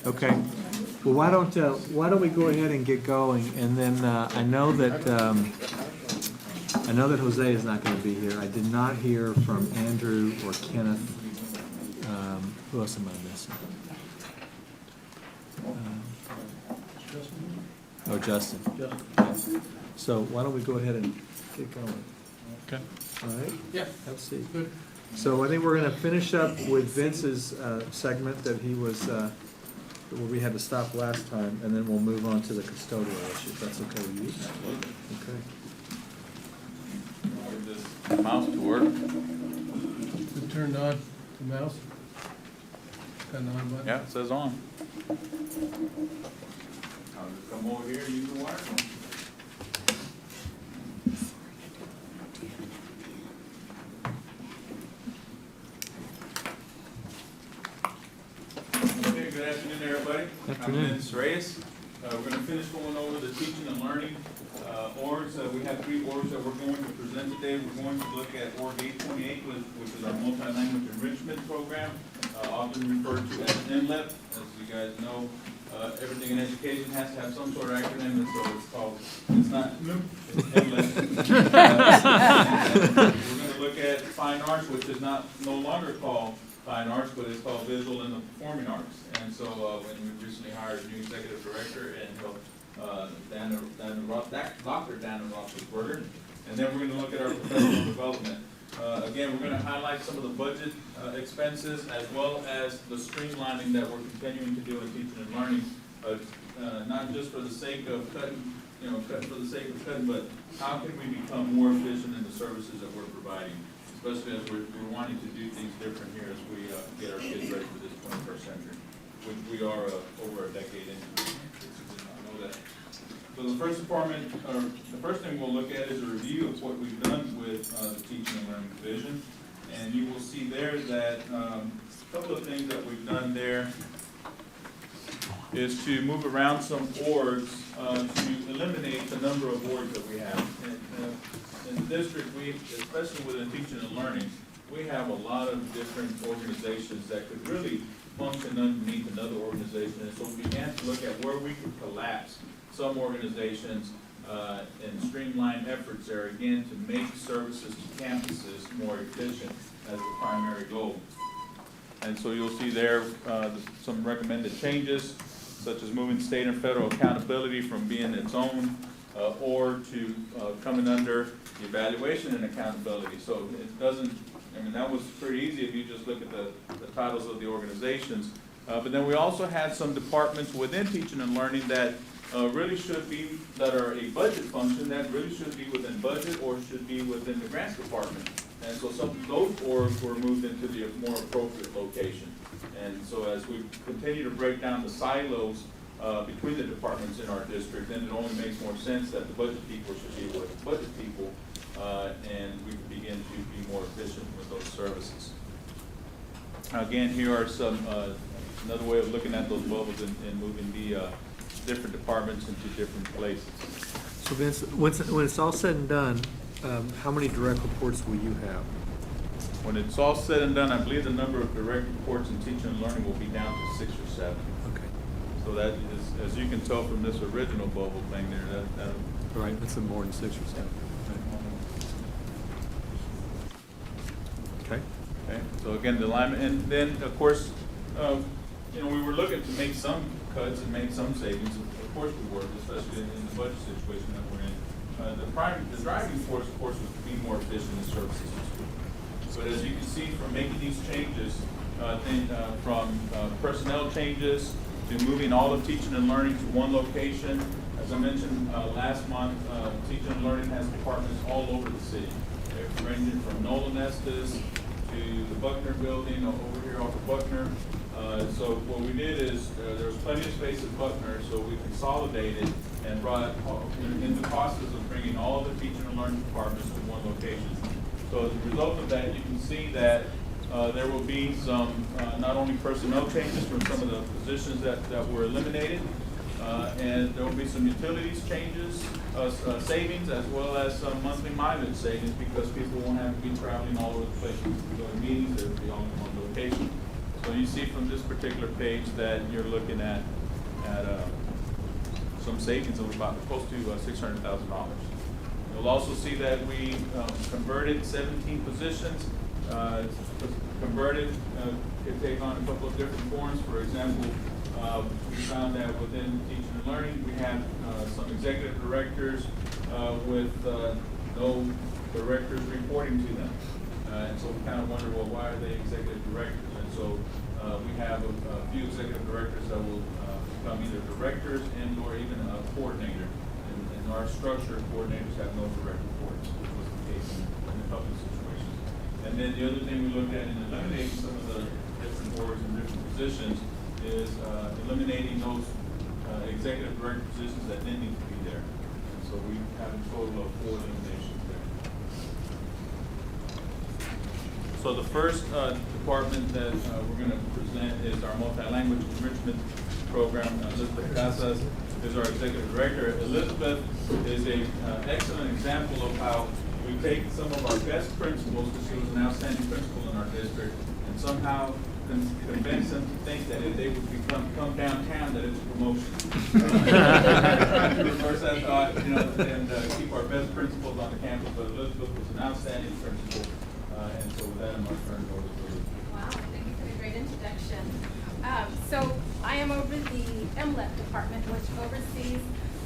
Okay. Well, why don't we go ahead and get going, and then I know that Jose is not going to be here. I did not hear from Andrew or Kenneth. Who else am I missing? Justin. Yes. So why don't we go ahead and get going? Okay. All right? Yeah. Have a seat. Good. So I think we're going to finish up with Vince's segment that he was, where we had to stop last time, and then we'll move on to the custodial issue. If that's okay with you? Okay. Get this mouse to work. Is it turned on, the mouse? Got an on button? Yeah, it says on. I'll just come over here and use the wire. Okay, good afternoon, everybody. Afternoon. I'm Vince Reyes. We're going to finish going over the teaching and learning orgs. We have 3 orgs that we're going to present today. We're going to look at org 828, which is our multi-language enrichment program, often referred to as MLEP. As you guys know, everything in education has to have some sort of acronym, and so it's not MLEP, it's MLEP. We're going to look at fine arts, which is no longer called fine arts, but it's called visual and the performing arts. And so when we recently hired a new executive director and Dr. Dana Roethlisberger, and then we're going to look at our professional development. Again, we're going to highlight some of the budget expenses as well as the streamlining that we're continuing to do in teaching and learning, not just for the sake of cutting, cut for the sake of cutting, but how can we become more efficient in the services that we're providing, especially as we're wanting to do things different here as we get our kids ready for this 21st century, which we are over a decade into. I know that. So the first department, or the first thing we'll look at is a review of what we've done with the teaching and learning division. And you will see there that a couple of things that we've done there is to move around some orgs to eliminate the number of orgs that we have. In the district, especially within teaching and learning, we have a lot of different organizations that could really function underneath another organization. And so we began to look at where we could collapse some organizations and streamline efforts there, again, to make services to campuses more efficient as the primary goal. And so you'll see there some recommended changes, such as moving state and federal accountability from being its own or to coming under the evaluation and accountability. So it doesn't, that was pretty easy if you just look at the titles of the organizations. But then we also had some departments within teaching and learning that really should be, that are a budget function, that really should be within budget or should be within the grants department. And so some of those orgs were moved into the more appropriate location. And so as we continue to break down the silos between the departments in our district, then it only makes more sense that the budget people should be with budget people, and we can begin to be more efficient with those services. Again, here are some, another way of looking at those bubbles and moving the different departments into different places. So Vince, when it's all said and done, how many direct reports will you have? When it's all said and done, I believe the number of direct reports in teaching and learning will be down to 6 or 7. Okay. So that is, as you can tell from this original bubble thing there, that Right, that's more than 6 or 7. Okay. okay. So again, the alignment, and then of course, we were looking to make some cuts and make some savings. Of course we were, especially in the budget situation that we're in. The driving force, of course, was to be more efficient in services. But as you can see from making these changes, from personnel changes to moving all of teaching and learning to one location. As I mentioned last month, teaching and learning has departments all over the city. They're ranging from Nolan Estes to the Buckner building over here off of Buckner. So what we did is there was plenty of space at Buckner, so we consolidated and brought in the process of bringing all the teaching and learning departments to one location. So as a result of that, you can see that there will be some not only personnel changes from some of the positions that were eliminated, and there will be some utilities changes, savings, as well as some monthly mileage savings because people won't have to be traveling all over the place to go to meetings. They'll be all in one location. So you see from this particular page that you're looking at some savings of about close to $600,000. You'll also see that we converted 17 positions. Converted could take on a couple of different forms. For example, we found that within teaching and learning, we had some executive directors with no directors reporting to them. And so we kind of wonder, well, why are they executive directors? And so we have a few executive directors that will become either directors and or even a coordinator. And our structure, coordinators have no direct reports, which was the case in a couple of situations. And then the other thing we looked at in eliminating some of the different boards and different positions is eliminating those executive director positions that didn't need to be there. And so we have a total of 4 eliminations there. So the first department that we're going to present is our multi-language enrichment program. Elizabeth Casas is our executive director. Elizabeth is an excellent example of how we take some of our best principals, because she was an outstanding principal in our district, and somehow convince them to think that if they would come downtown, that it's a promotion. At first I thought, and keep our best principals on the campus, but Elizabeth was an outstanding principal. And so with that, I'm going to turn it over to you. Wow, thank you for the great introduction. So I am over the MLEP department, which oversees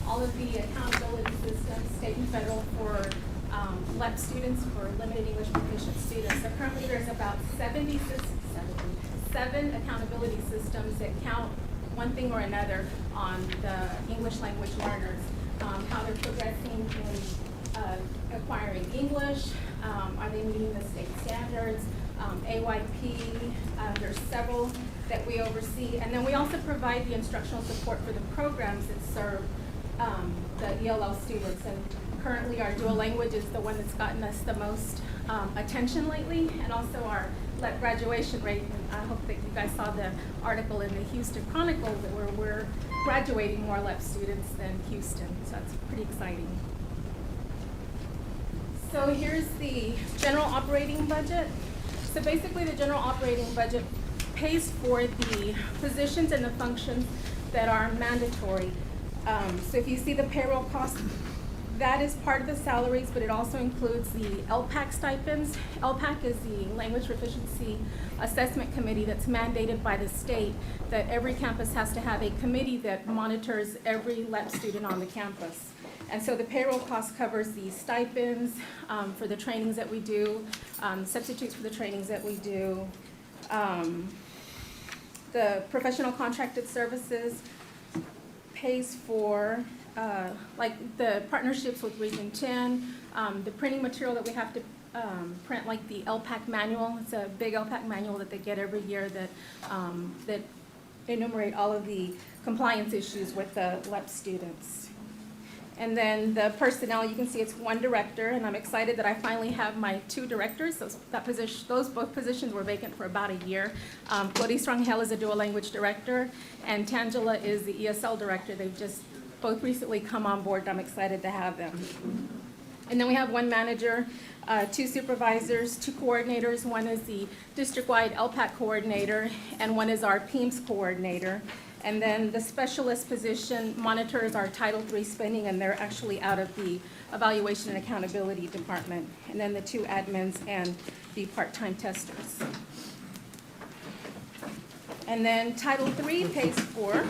all of the accountability systems, state and federal, for LEP students, for limited English proficient students. So currently there's about 7 accountability systems that count one thing or another on the English language learners, how they're progressing in acquiring English, are they meeting the state standards, AYP, there's several that we oversee. And then we also provide the instructional support for the programs that serve the ELL students. And currently our dual language is the one that's gotten us the most attention lately, and also our LEP graduation rate. And I hope that you guys saw the article in the Houston Chronicle where we're graduating more LEP students than Houston, so that's pretty exciting. So here's the general operating budget. So basically the general operating budget pays for the positions and the functions that are mandatory. So if you see the payroll cost, that is part of the salaries, but it also includes the LPAC stipends. LPAC is the Language Proficiency Assessment Committee that's mandated by the state that every campus has to have a committee that monitors every LEP student on the campus. And so the payroll cost covers the stipends for the trainings that we do, substitutes for the trainings that we do, the professional contracted services pays for like the partnerships with Region 10, the printing material that we have to print, like the LPAC manual. It's a big LPAC manual that they get every year that that enumerate all of the compliance issues with the LEP students. And then the personnel, you can see it's one director, and I'm excited that I finally have my 2 directors. Those both positions were vacant for about a year. Claudia Strong-Hell is a dual language director, and Tangela is the ESL director. They've just both recently come on board, and I'm excited to have them. And then we have 1 manager, 2 supervisors, 2 coordinators. One is the district-wide LPAC coordinator, and one is our PEAMS coordinator. And then the specialist position monitors our Title III spending, and they're actually out of the evaluation and accountability department. And then the 2 admins and the part-time testers. And then Title III pays for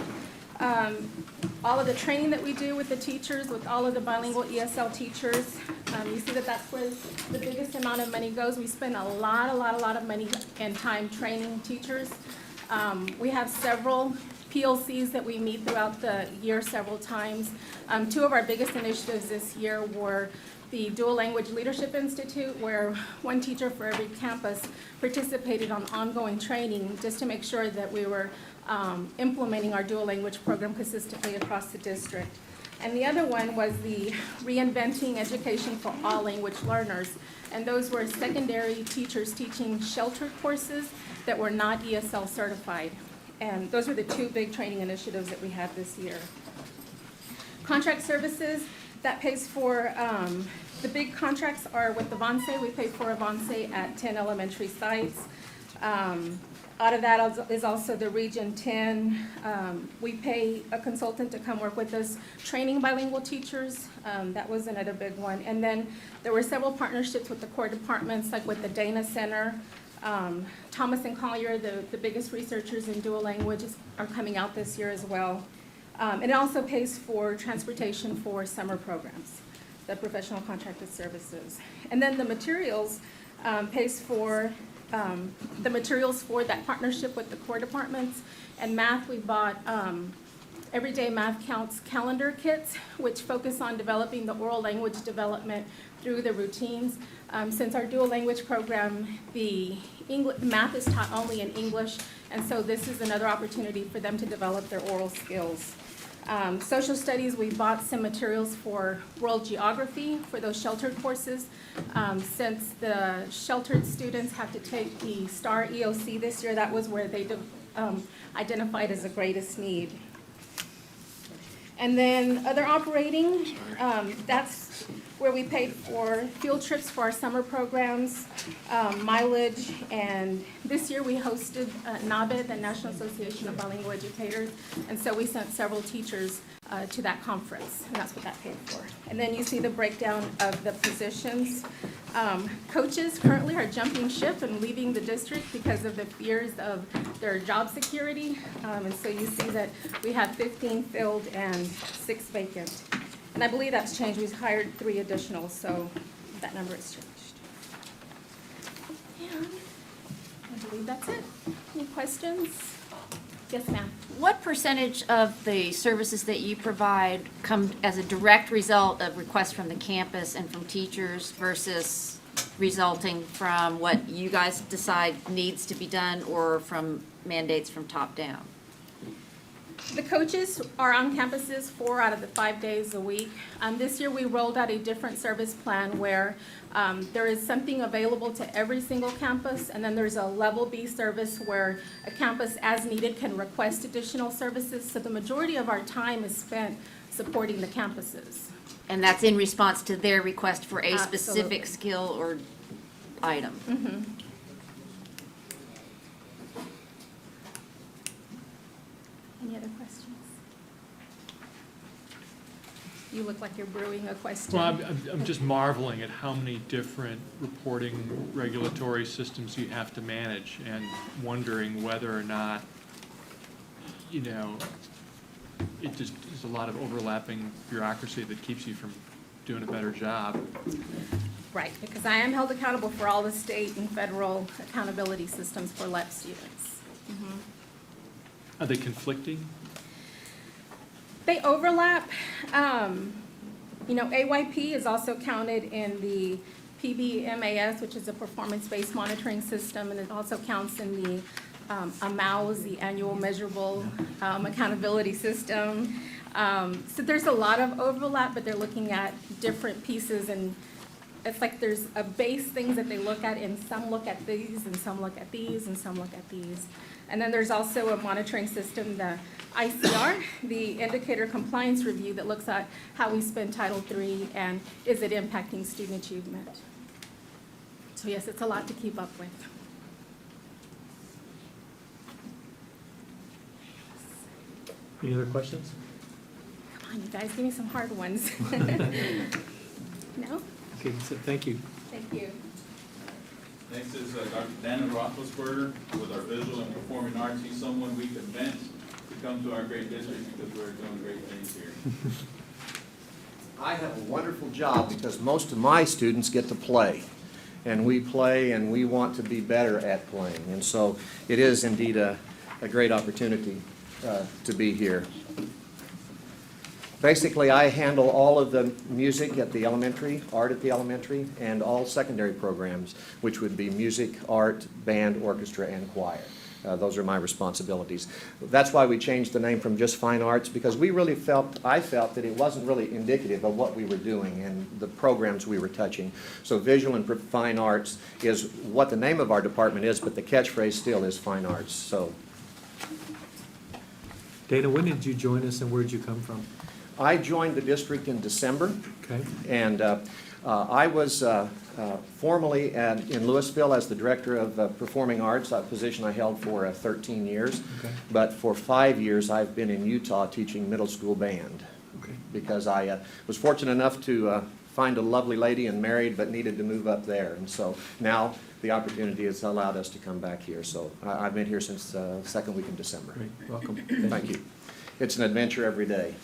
all of the training that we do with the teachers, with all of the bilingual ESL teachers. You see that that's where the biggest amount of money goes. We spend a lot of money and time training teachers. We have several PLCs that we meet throughout the year several times. 2 of our biggest initiatives this year were the Dual Language Leadership Institute, where 1 teacher for every campus participated on ongoing training just to make sure that we were implementing our dual language program consistently across the district. And the other one was the Reinventing Education for All Language Learners. And those were secondary teachers teaching sheltered courses that were not ESL certified. And those were the 2 big training initiatives that we had this year. Contract services, that pays for, the big contracts are with Avance. We pay for Avance at 10 elementary sites. Out of that is also the Region 10. We pay a consultant to come work with us, training bilingual teachers. That was another big one. And then there were several partnerships with the core departments, like with the Dana Center. Thomas and Collier, the biggest researchers in dual languages, are coming out this year as well. And it also pays for transportation for summer programs, the professional contracted services. And then the materials pays for the materials for that partnership with the core departments. And math, we bought Everyday Math Counts calendar kits, which focus on developing the oral language development through the routines. Since our dual language program, the math is taught only in English, and so this is another opportunity for them to develop their oral skills. Social studies, we bought some materials for world geography for those sheltered courses. Since the sheltered students have to take the STAR EOC this year, that was where they identified as the greatest need. And then other operating, that's where we paid for field trips for our summer programs, mileage, and this year we hosted NABE, the National Association of Bilingual Educators, and so we sent several teachers to that conference, and that's what that paid for. And then you see the breakdown of the positions. Coaches currently are jumping ship and leaving the district because of the fears of their job security, and so you see that we have 15 filled and 6 vacant. And I believe that's changed. We've hired 3 additional, so that number has changed. And I believe that's it. Any questions? Yes, ma'am. What percentage of the services that you provide come as a direct result of requests from the campus and from teachers versus resulting from what you guys decide needs to be done or from mandates from top down? The coaches are on campuses 4 out of the 5 days a week. This year we rolled out a different service plan where there is something available to every single campus, and then there's a level B service where a campus as needed can request additional services. So the majority of our time is spent supporting the campuses. And that's in response to their request for a specific Absolutely. skill or item? Mm-hmm. Any other questions? You look like you're brewing a question. Well, I'm just marveling at how many different reporting regulatory systems you have to manage and wondering whether or not, you know, it just is a lot of overlapping bureaucracy that keeps you from doing a better job. Right, because I am held accountable for all the state and federal accountability systems for LEP students. Mhm. Are they conflicting? They overlap. You know, AYP is also counted in the PBMAS, which is a performance-based monitoring system, and it also counts in the AMAUS, the Annual Measurable Accountability System. So there's a lot of overlap, but they're looking at different pieces, and it's like there's a base things that they look at, and some look at these, and some look at these, and some look at these. And then there's also a monitoring system, the ICR, the Indicator Compliance Review, that looks at how we spend Title III and is it impacting student achievement. So yes, it's a lot to keep up with. Any other questions? Come on, you guys, give me some hard ones. No? Okay, so thank you. Thank you. Next is Dr. Dana Roethlisberger with our visual and performing arts. He's someone we convinced to come to our great district because we're doing great things here. I have a wonderful job because most of my students get to play. And we play and we want to be better at playing. And so it is indeed a great opportunity to be here. Basically, I handle all of the music at the elementary, art at the elementary, and all secondary programs, which would be music, art, band, orchestra, and choir. Those are my responsibilities. That's why we changed the name from just fine arts, because we really I felt that it wasn't really indicative of what we were doing and the programs we were touching. So visual and fine arts is what the name of our department is, but the catchphrase still is fine arts. So Dana, when did you join us and where did you come from? I joined the district in December. Okay. And I was formerly in Louisville as the Director of Performing Arts, a position I held for 13 years. Okay. But for 5 years, I've been in Utah teaching middle school band. Okay. Because I was fortunate enough to find a lovely lady and married, but needed to move up there. And so now the opportunity has allowed us to come back here. So I've been here since the second week in December. Great, welcome. Thank you. It's an adventure every day.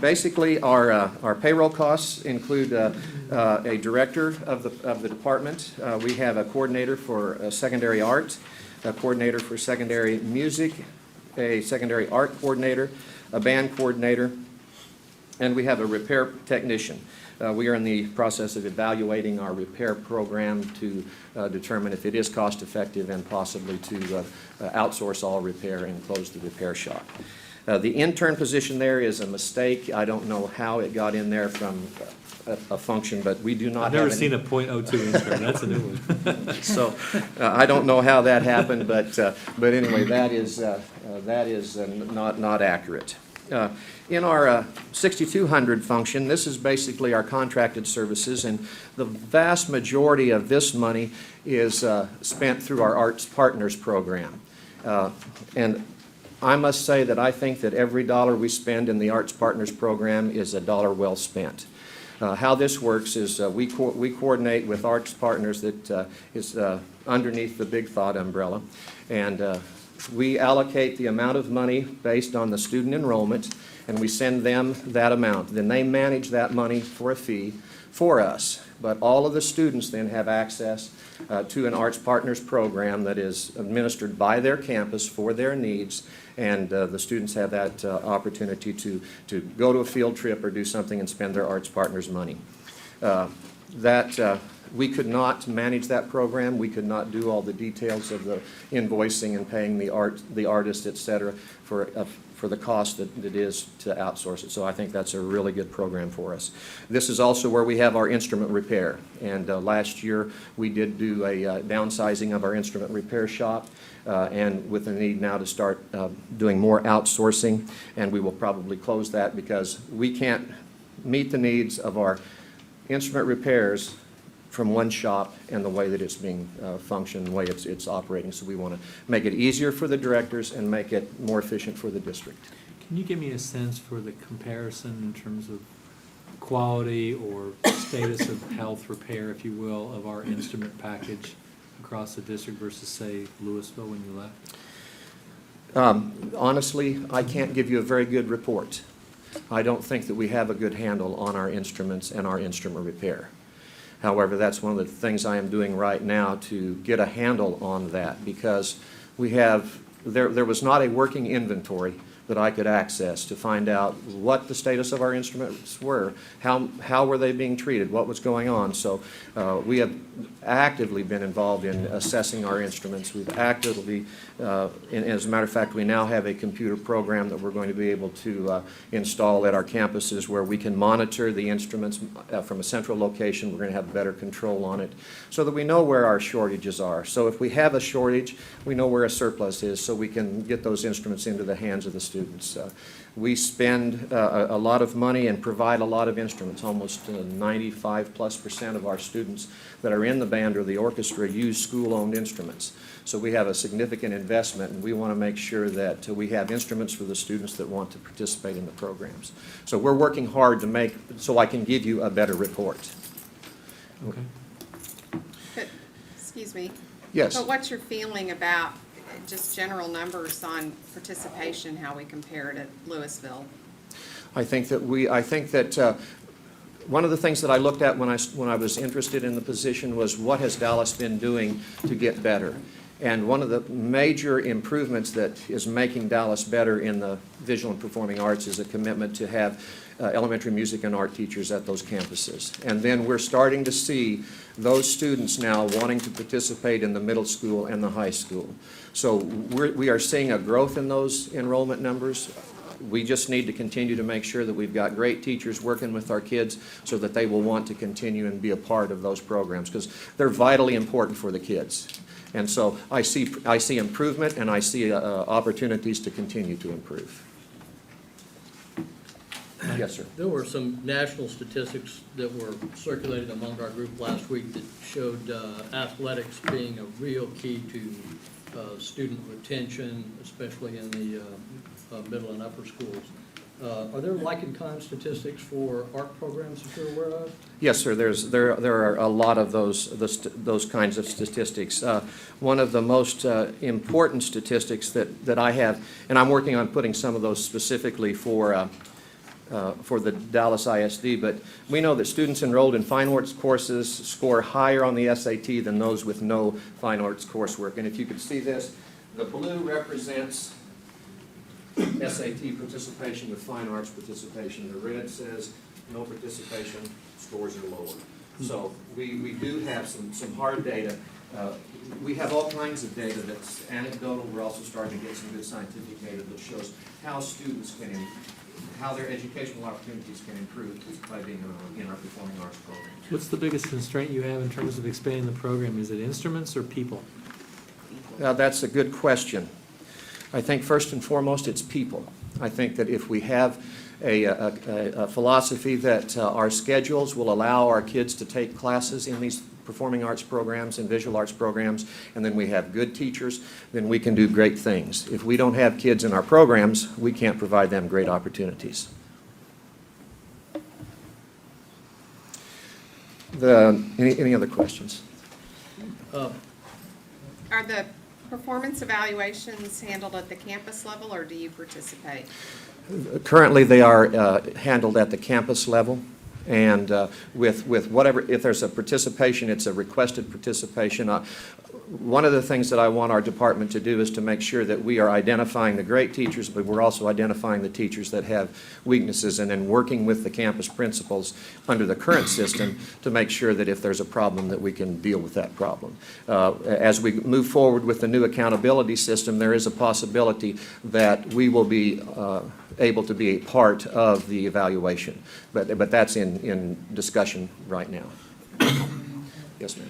Basically, our payroll costs include a director of the department. We have a coordinator for secondary art, a coordinator for secondary music, a secondary art coordinator, a band coordinator, and we have a repair technician. We are in the process of evaluating our repair program to determine if it is cost-effective and possibly to outsource all repair and close the repair shop. The intern position there is a mistake. I don't know how it got in there from a function, but we do not I've have never any. seen a .02 intern, that's a new one. So I don't know how that happened, but anyway, that is not accurate. In our 6200 function, this is basically our contracted services, and the vast majority of this money is spent through our Arts Partners program. And I must say that I think that every dollar we spend in the Arts Partners program is a dollar well spent. How this works is we coordinate with Arts Partners that is underneath the Big Thought umbrella, and we allocate the amount of money based on the student enrollment, and we send them that amount. Then they manage that money for a fee for us. But all of the students then have access to an Arts Partners program that is administered by their campus for their needs, and the students have that opportunity to go to a field trip or do something and spend their Arts Partners money. We could not manage that program. We could not do all the details of the invoicing and paying the artist, et cetera, for the cost that it is to outsource it. So I think that's a really good program for us. This is also where we have our instrument repair. And last year we did do a downsizing of our instrument repair shop, and with the need now to start doing more outsourcing. And we will probably close that because we can't meet the needs of our instrument repairs from one shop and the way that it's being functioned, the way it's operating. So we want to make it easier for the directors and make it more efficient for the district. Can you give me a sense for the comparison in terms of quality or status of health repair, if you will, of our instrument package across the district versus, say, Louisville when you left? Honestly, I can't give you a very good report. I don't think that we have a good handle on our instruments and our instrument repair. However, that's one of the things I am doing right now to get a handle on that, because there was not a working inventory that I could access to find out what the status of our instruments were, how were they being treated, what was going on. So we have actively been involved in assessing our instruments. We've actively, and as a matter of fact, we now have a computer program that we're going to be able to install at our campuses where we can monitor the instruments from a central location. We're going to have better control on it so that we know where our shortages are. So if we have a shortage, we know where a surplus is so we can get those instruments into the hands of the students. We spend a lot of money and provide a lot of instruments. Almost 95+% of our students that are in the band or the orchestra use school-owned instruments. So we have a significant investment, and we want to make sure that we have instruments for the students that want to participate in the programs. So we're working hard to make, so I can give you a better report. Okay. But, excuse me. Yes. But what's your feeling about just general numbers on participation, how we compare to Louisville? I think that one of the things that I looked at when I was interested in the position was what has Dallas been doing to get better. And one of the major improvements that is making Dallas better in the visual and performing arts is a commitment to have elementary music and art teachers at those campuses. And then we're starting to see those students now wanting to participate in the middle school and the high school. So we are seeing a growth in those enrollment numbers. We just need to continue to make sure that we've got great teachers working with our kids so that they will want to continue and be a part of those programs, because they're vitally important for the kids. And so I see improvement, and I see opportunities to continue to improve. Thank Yes, sir. There were some national statistics that were circulated among our group last week that showed athletics being a real key to student retention, especially in the middle and upper schools. Are there like and kind statistics for art programs that you're aware of? Yes, sir. There are a lot of those kinds of statistics. One of the most important statistics that I have, and I'm working on putting some of those specifically for the Dallas ISD, but we know that students enrolled in fine arts courses score higher on the SAT than those with no fine arts coursework. And if you could see this, the blue represents SAT participation with fine arts participation. The red says no participation, scores are lower. So we do have some hard data. We have all kinds of data that's anecdotal. We're also starting to get some good scientific data that shows how students how their educational opportunities can improve by being in our performing arts program. What's the biggest constraint you have in terms of expanding the program? Is it instruments or people? That's a good question. I think first and foremost, it's people. I think that if we have a philosophy that our schedules will allow our kids to take classes in these performing arts programs and visual arts programs, and then we have good teachers, then we can do great things. If we don't have kids in our programs, we can't provide them great opportunities. Any other questions? Are the performance evaluations handled at the campus level, or do you participate? Currently, they are handled at the campus level, and with whatever, if there's a participation, it's a requested participation. One of the things that I want our department to do is to make sure that we are identifying the great teachers, but we're also identifying the teachers that have weaknesses, and then working with the campus principals under the current system to make sure that if there's a problem, that we can deal with that problem. As we move forward with the new accountability system, there is a possibility that we will be able to be a part of the evaluation, but that's in discussion right now. Yes, ma'am.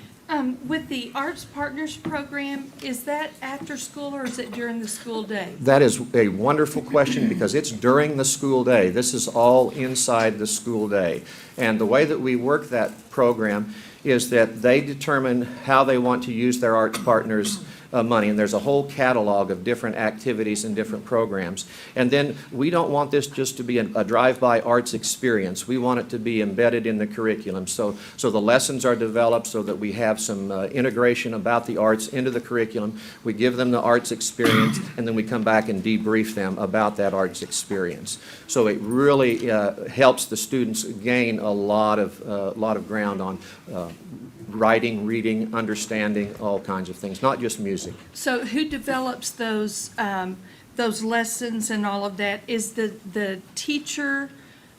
With the Arts Partners Program, is that after school or is it during the school day? That is a wonderful question because it's during the school day. This is all inside the school day. And the way that we work that program is that they determine how they want to use their arts partners' money, and there's a whole catalog of different activities and different programs. And then we don't want this just to be a drive-by arts experience. We want it to be embedded in the curriculum. So the lessons are developed so that we have some integration about the arts into the curriculum. We give them the arts experience, and then we come back and debrief them about that arts experience. So it really helps the students gain a lot of ground on writing, reading, understanding, all kinds of things, not just music. So who develops those lessons and all of that? Is the teacher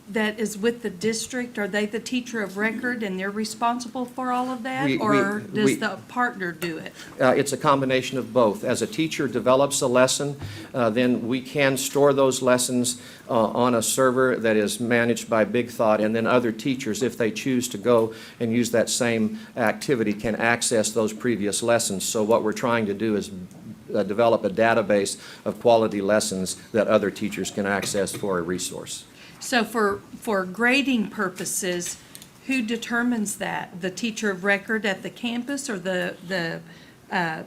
that is with the district, are they the teacher of record and they're responsible for all of that? Or does the partner do it? It's a combination of both. As a teacher develops a lesson, then we can store those lessons on a server that is managed by Big Thought, and then other teachers, if they choose to go and use that same activity, can access those previous lessons. So what we're trying to do is develop a database of quality lessons that other teachers can access for a resource. So for grading purposes, who determines that? The teacher of record at the campus or the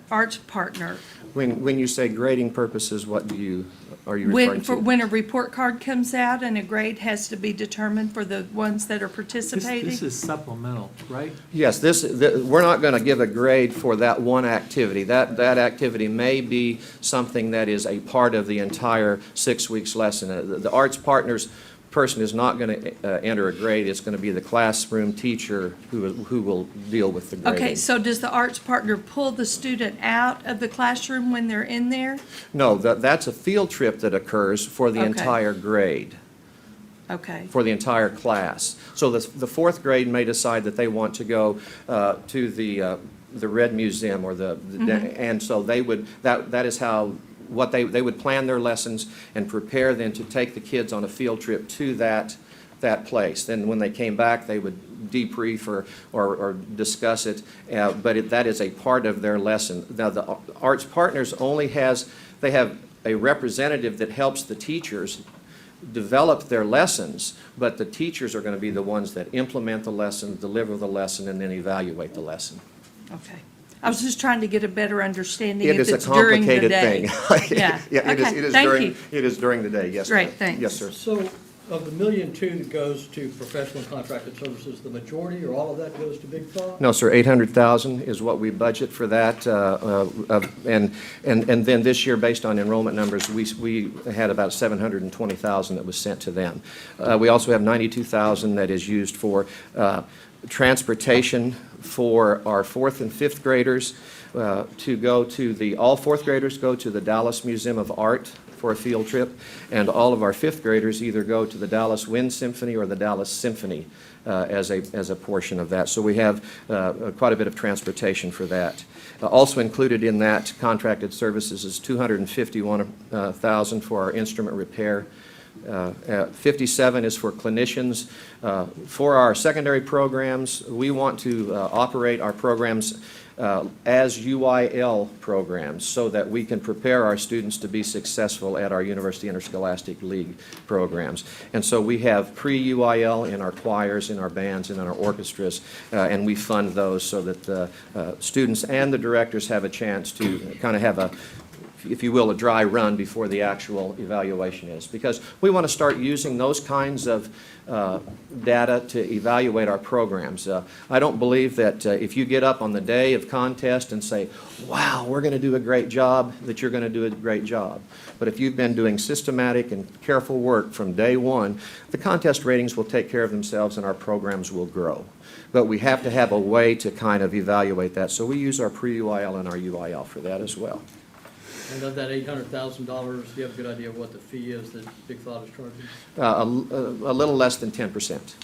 arts partner? When you say grading purposes, what are you referring to? When a report card comes out and a grade has to be determined for the ones that are participating? This is supplemental, right? Yes, we're not going to give a grade for that one activity. That activity may be something that is a part of the entire 6 weeks lesson. The arts partners person is not going to enter a grade. It's going to be the classroom teacher who will deal with the grading. Okay, so does the arts partner pull the student out of the classroom when they're in there? No, that's a field trip that occurs for the Okay. entire grade. Okay. For the entire class. So the fourth grade may decide that they want to go to the Red Museum or and so they would, that is how, what they would plan their lessons and prepare then to take the kids on a field trip to that place. Then when they came back, they would debrief or discuss it, but that is a part of their lesson. Now, the arts partners they have a representative that helps the teachers develop their lessons, but the teachers are going to be the ones that implement the lesson, deliver the lesson, and then evaluate the lesson. Okay. I was just trying to get a better understanding It if is a it's during the complicated day. thing. Yeah, it is, okay, it is thank during, you. it is during the day, yes. Great, ma'am. thanks. Yes, sir. So of the $1.2 million that goes to professional and contracted services, the majority or all of that goes to Big Thought? No, sir, 800,000 is what we budget for that, and then this year, based on enrollment numbers, we had about 720,000 that was sent to them. We also have 92,000 that is used for transportation for our 4th and 5th graders to go to all 4th graders go to the Dallas Museum of Art for a field trip, and all of our 5th graders either go to the Dallas Wind Symphony or the Dallas Symphony as a portion of that. So we have quite a bit of transportation for that. Also included in that contracted services is $251,000 for our instrument repair. 57 is for clinicians. For our secondary programs, we want to operate our programs as UIL programs so that we can prepare our students to be successful at our University Interscholastic League programs. And so we have pre-UIL in our choirs, in our bands, and in our orchestras, and we fund those so that the students and the directors have a chance to kind of have a, if you will, a dry run before the actual evaluation is. Because we want to start using those kinds of data to evaluate our programs. I don't believe that if you get up on the day of contest and say, wow, we're going to do a great job, that you're going to do a great job. But if you've been doing systematic and careful work from day one, the contest ratings will take care of themselves and our programs will grow. But we have to have a way to kind of evaluate that. So we use our pre-UIL and our UIL for that as well. And of that $800,000, do you have a good idea of what the fee is that Big Thought is charging? A little less than 10%.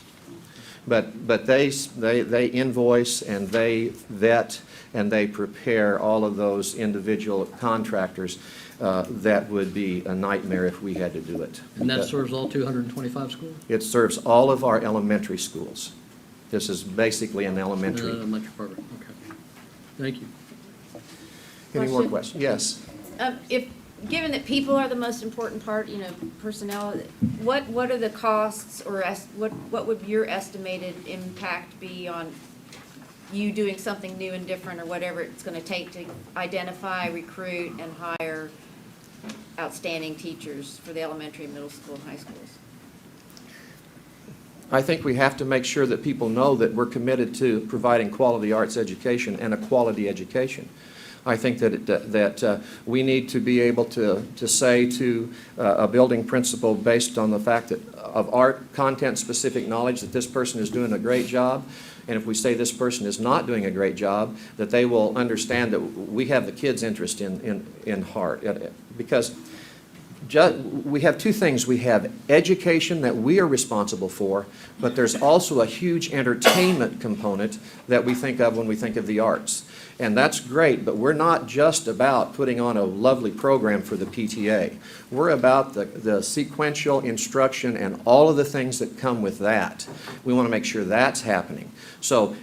But they invoice and they vet and they prepare all of those individual contractors. That would be a nightmare if we had to do it. And that serves all 225 schools? It serves all of our elementary schools. This is basically an elementary. Elementary program, okay. Thank you. Any more Question? questions? Yes. Given that people are the most important part, personnel, what are the costs or what would your estimated impact be on you doing something new and different or whatever it's going to take to identify, recruit, and hire outstanding teachers for the elementary, middle school, and high schools? I think we have to make sure that people know that we're committed to providing quality arts education and a quality education. I think that we need to be able to say to a building principal, based on the fact that of art content-specific knowledge, that this person is doing a great job, and if we say this person is not doing a great job, that they will understand that we have the kids' interest in heart. Because we have two things. We have education that we are responsible for, but there's also a huge entertainment component that we think of when we think of the arts. And that's great, but we're not just about putting on a lovely program for the PTA. We're about the sequential instruction and all of the things that come with that. We want to make sure that's happening. So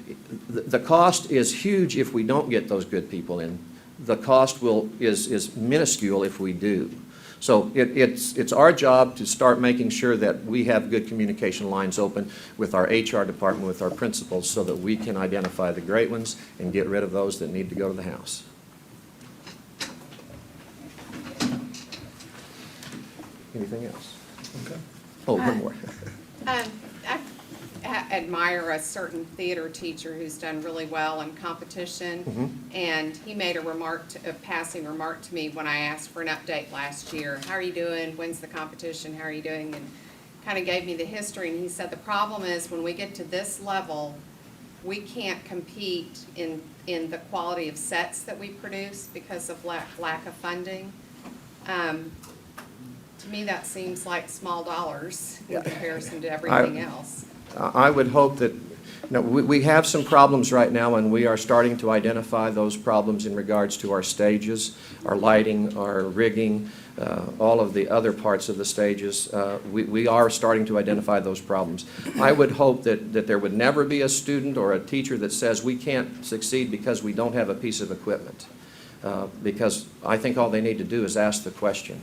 the cost is huge if we don't get those good people in. The cost is minuscule if we do. So it's our job to start making sure that we have good communication lines open with our HR department, with our principals, so that we can identify the great ones and get rid of those that need to go to the house. Anything else? Okay. Oh, one more. I admire a certain theater teacher who's done really well in competition. And he made a passing remark to me when I asked for an update last year. How are you doing? When's the competition? How are you doing? And kind of gave me the history. And he said the problem is when we get to this level, we can't compete in the quality of sets that we produce because of lack of funding. To me, that seems like small dollars in comparison to everything else. I would hope that, we have some problems right now, and we are starting to identify those problems in regards to our stages, our lighting, our rigging, all of the other parts of the stages. We are starting to identify those problems. I would hope that there would never be a student or a teacher that says we can't succeed because we don't have a piece of equipment. Because I think all they need to do is ask the question.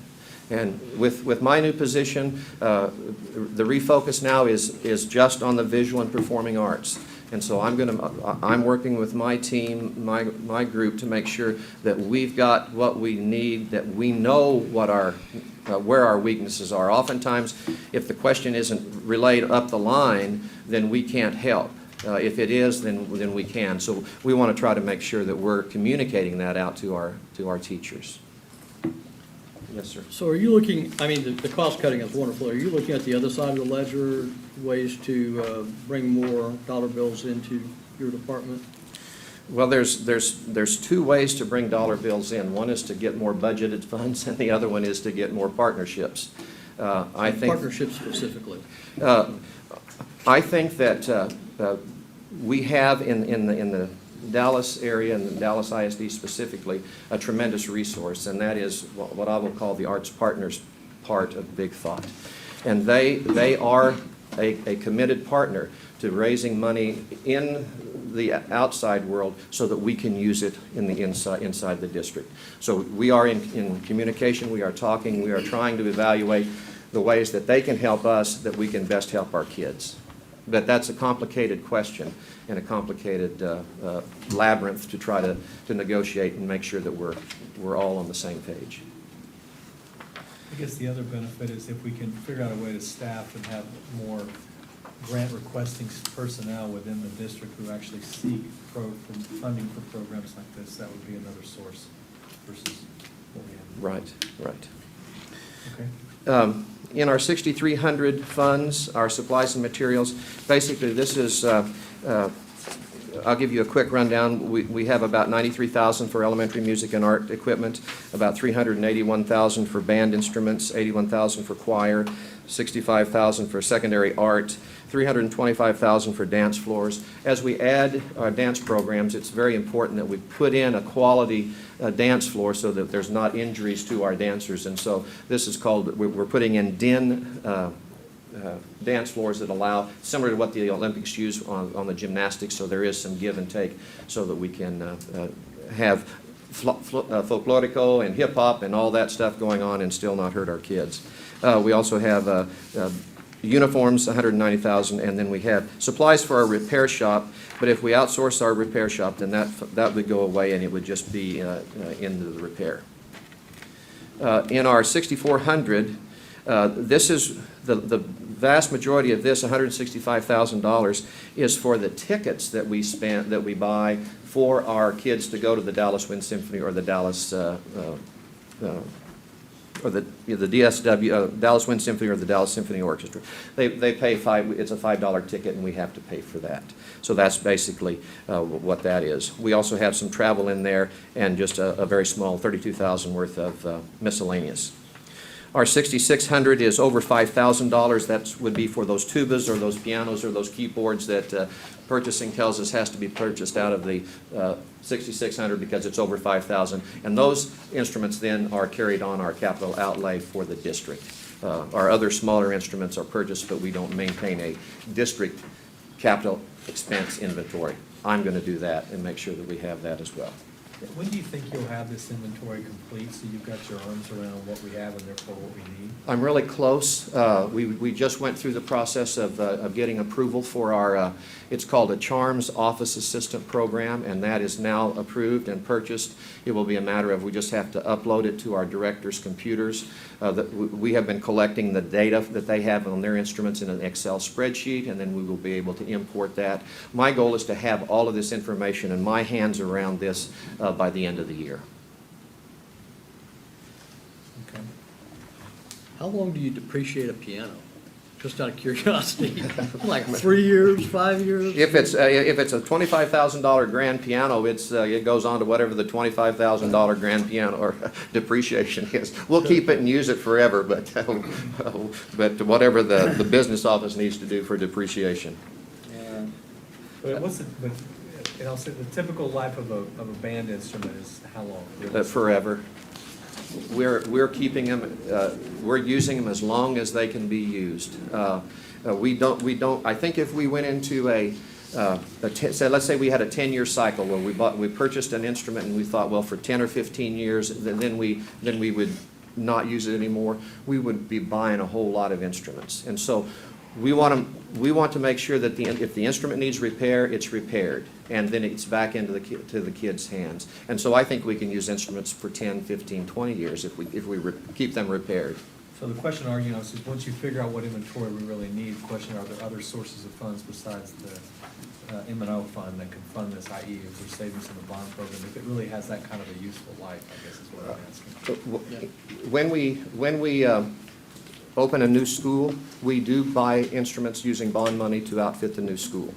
And with my new position, the refocus now is just on the visual and performing arts. And so I'm working with my team, my group, to make sure that we've got what we need, that we know what where our weaknesses are. Oftentimes, if the question isn't relayed up the line, then we can't help. If it is, then we can. So we want to try to make sure that we're communicating that out to our teachers. Yes, sir. So are you looking, I mean, the cost cutting is wonderful. Are you looking at the other side of the ledger, ways to bring more dollar bills into your department? Well, there's two ways to bring dollar bills in. One is to get more budgeted funds, and the other one is to get more partnerships. I think Partnerships specifically. I think that we have in the Dallas area and the Dallas ISD specifically a tremendous resource, and that is what I will call the Arts Partners part of Big Thought. And they are a committed partner to raising money in the outside world so that we can use it in the inside the district. So we are in communication, we are talking, we are trying to evaluate the ways that they can help us, that we can best help our kids. But that's a complicated question and a complicated labyrinth to try to negotiate and make sure that we're all on the same page. I guess the other benefit is if we can figure out a way to staff and have more grant requesting personnel within the district who actually seek funding for programs like this, that would be another source versus what we have. Right. Okay. In our 6,300 funds, our supplies and materials, basically this is, I'll give you a quick rundown. We have about $93,000 for elementary music and art equipment, about $381,000 for band instruments, $81,000 for choir, $65,000 for secondary art, $325,000 for dance floors. As we add our dance programs, it's very important that we put in a quality dance floor so that there's not injuries to our dancers. And so this is called, we're putting in DIN dance floors that allow, similar to what the Olympics use on the gymnastics, so there is some give and take so that we can have folklorico and hip-hop and all that stuff going on and still not hurt our kids. We also have uniforms, $190,000, and then we have supplies for our repair shop. But if we outsource our repair shop, then that would go away and it would just be into the repair. In our 6,400, this is the vast majority of this, $165,000, is for the tickets that we buy for our kids to go to the Dallas Wind Symphony or the Dallas or the DSW, Dallas Wind Symphony or the Dallas Symphony Orchestra. They pay it's a $5 ticket and we have to pay for that. So that's basically what that is. We also have some travel in there and just a very small $32,000 worth of miscellaneous. Our 6,600 is over $5,000. That would be for those tubas or those pianos or those keyboards that purchasing tells us has to be purchased out of the 6,600 because it's over 5,000. And those instruments then are carried on our capital outlay for the district. Our other smaller instruments are purchased, but we don't maintain a district capital expense inventory. I'm going to do that and make sure that we have that as well. When do you think you'll have this inventory complete, so you've got your arms around what we have and therefore what we need? I'm really close. We just went through the process of getting approval for our, it's called a Charms Office Assistant Program, and that is now approved and purchased. It will be a matter of we just have to upload it to our directors' computers. We have been collecting the data that they have on their instruments in an Excel spreadsheet, and then we will be able to import that. My goal is to have all of this information in my hands around this by the end of the year. Okay. How long do you depreciate a piano? Just out of curiosity. Like 3 years, 5 years? If it's a $25,000 grand piano, it goes on to whatever the $25,000 grand piano or depreciation is. We'll keep it and use it forever, but whatever the business office needs to do for depreciation. But I'll say the typical life of a band instrument is how long? Forever. We're keeping them. We're using them as long as they can be used. We don't. I think if we went into let's say we had a 10-year cycle where we purchased an instrument and we thought, well, for 10 or 15 years, then we would not use it anymore, we would be buying a whole lot of instruments. And so we want to make sure that if the instrument needs repair, it's repaired, and then it's back into the kids' hands. And so I think we can use instruments for 10, 15, 20 years if we keep them repaired. So the question, is once you figure out what inventory we really need, the question, are there other sources of funds besides the M&O fund that can fund this, i.e. is there savings in the bond program, if it really has that kind of a useful life, I guess is what I'm asking. When we open a new school, we do buy instruments using bond money to outfit the new school.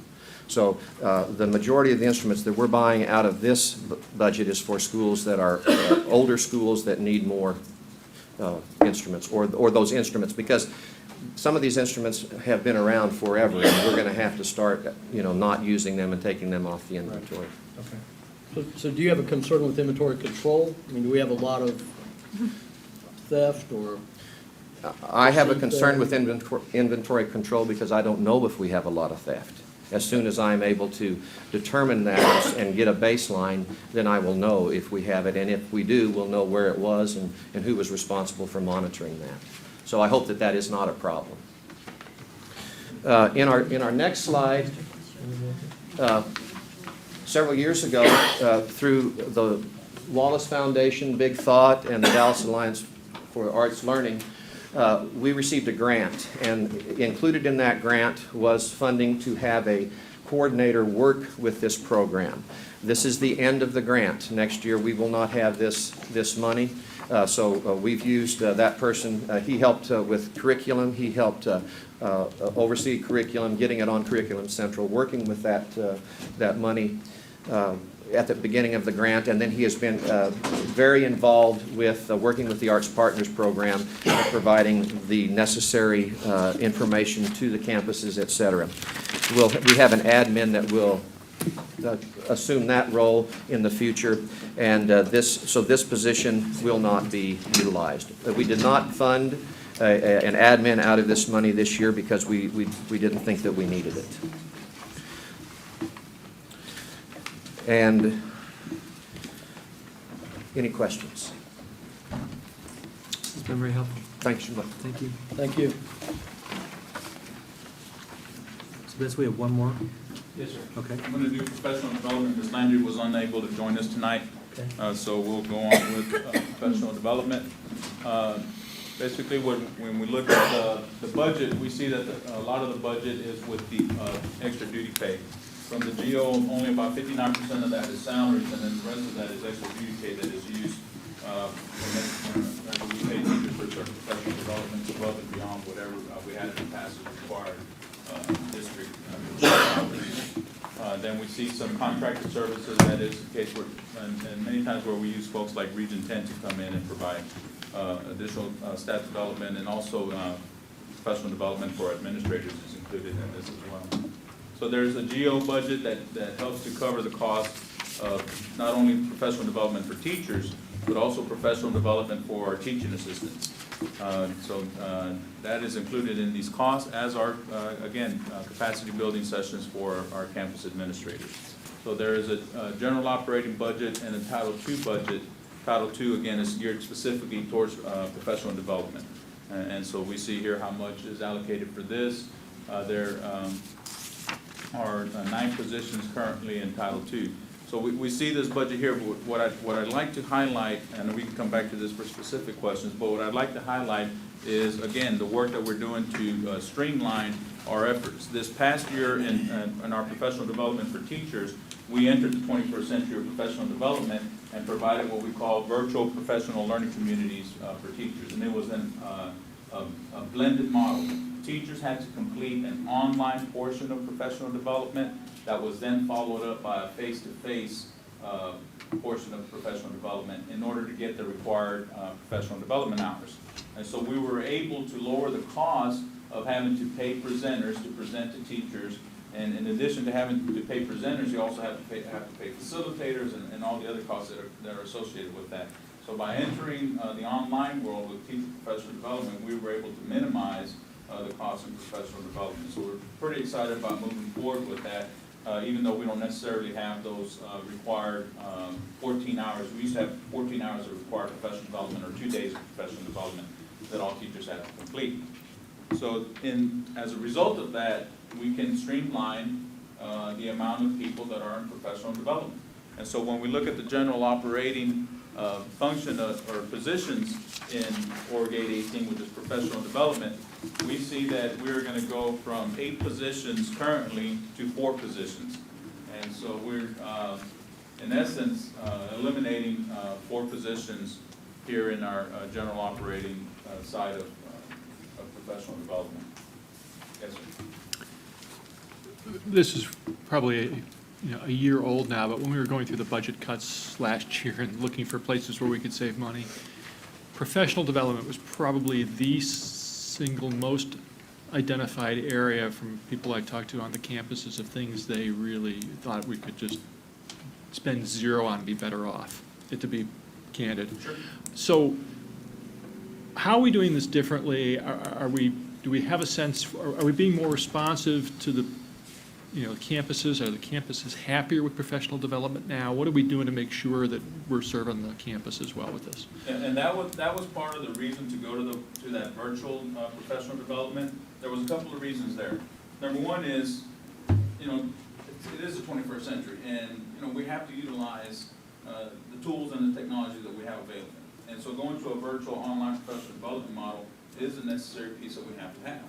So the majority of the instruments that we're buying out of this budget is for schools that are older schools that need more instruments, or those instruments, because some of these instruments have been around forever, and we're going to have to start, not using them and taking them off the inventory. Okay. So do you have a concern with inventory control? I mean, do we have a lot of theft or? I have a concern with inventory control because I don't know if we have a lot of theft. As soon as I'm able to determine that and get a baseline, then I will know if we have it. And if we do, we'll know where it was and who was responsible for monitoring that. So I hope that that is not a problem. In our next slide, several years ago, through the Wallace Foundation, Big Thought, and the Dallas Alliance for Arts Learning, we received a grant, and included in that grant was funding to have a coordinator work with this program. This is the end of the grant. Next year we will not have this money, so we've used that person. He helped with curriculum. He helped oversee curriculum, getting it on Curriculum Central, working with that money at the beginning of the grant, and then he has been very involved with working with the Arts Partners program, providing the necessary information to the campuses, et cetera. We have an admin that will assume that role in the future, and this position will not be utilized. We did not fund an admin out of this money this year because we didn't think that we needed it. And any questions? It's been very helpful. Thanks. Thank you. Thank you. So Vince, we have one more? Yes, sir. Okay. I'm going to do professional development. Ms. Landry was unable to join us tonight, Okay. so we'll go on with professional development. Basically, when we look at the budget, we see that a lot of the budget is with the extra duty pay. From the GO, only about 59% of that is salaries, and then the rest of that is extra duty pay that is used when we pay teachers for their professional development above and beyond whatever we had in the past as required district. Then we see some contracted services. That is the case where, and many times where we use folks like Region 10 to come in and provide additional staff development, and also professional development for administrators is included in this as well. So there's a GO budget that helps to cover the cost of not only professional development for teachers, but also professional development for our teaching assistants. So that is included in these costs, as are, again, capacity building sessions for our campus administrators. So there is a general operating budget and a Title II budget. Title II, again, is geared specifically towards professional development. And so we see here how much is allocated for this. There are 9 positions currently in Title II. So we see this budget here, but what I'd like to highlight, and we can come back to this for specific questions, but what I'd like to highlight is, again, the work that we're doing to streamline our efforts. This past year in our professional development for teachers, we entered the 21st century of professional development and provided what we call virtual professional learning communities for teachers. And it was a blended model. Teachers had to complete an online portion of professional development that was then followed up by a face-to-face portion of professional development in order to get the required professional development hours. And so we were able to lower the cost of having to pay presenters to present to teachers. And in addition to having to pay presenters, you also have to pay facilitators and all the other costs that are associated with that. So by entering the online world with teacher professional development, we were able to minimize the cost of professional development. So we're pretty excited about moving forward with that. even though we don't necessarily have those required 14 hours. We used to have 14 hours of required professional development or 2 days of professional development that all teachers had to complete. So as a result of that, we can streamline the amount of people that are in professional development. And so when we look at the general operating function or positions in Org 818, which is professional development, we see that we're going to go from 8 positions currently to 4 positions. And so we're, in essence, eliminating 4 positions here in our general operating side of professional development. Yes, sir. This is probably a year old now, but when we were going through the budget cuts last year and looking for places where we could save money, professional development was probably the single most identified area from people I talked to on the campuses of things they really thought we could just spend zero on and be better off, to be candid. Sure. So how are we doing this differently? Do we have a sense, are we being more responsive to the campuses? Are the campuses happier with professional development now? What are we doing to make sure that we're serving the campus as well with this? And that was part of the reason to go to that virtual professional development. There was a couple of reasons there. Number one is, it is the 21st century, and we have to utilize the tools and the technology that we have available. And so going to a virtual online professional development model is a necessary piece that we have to have.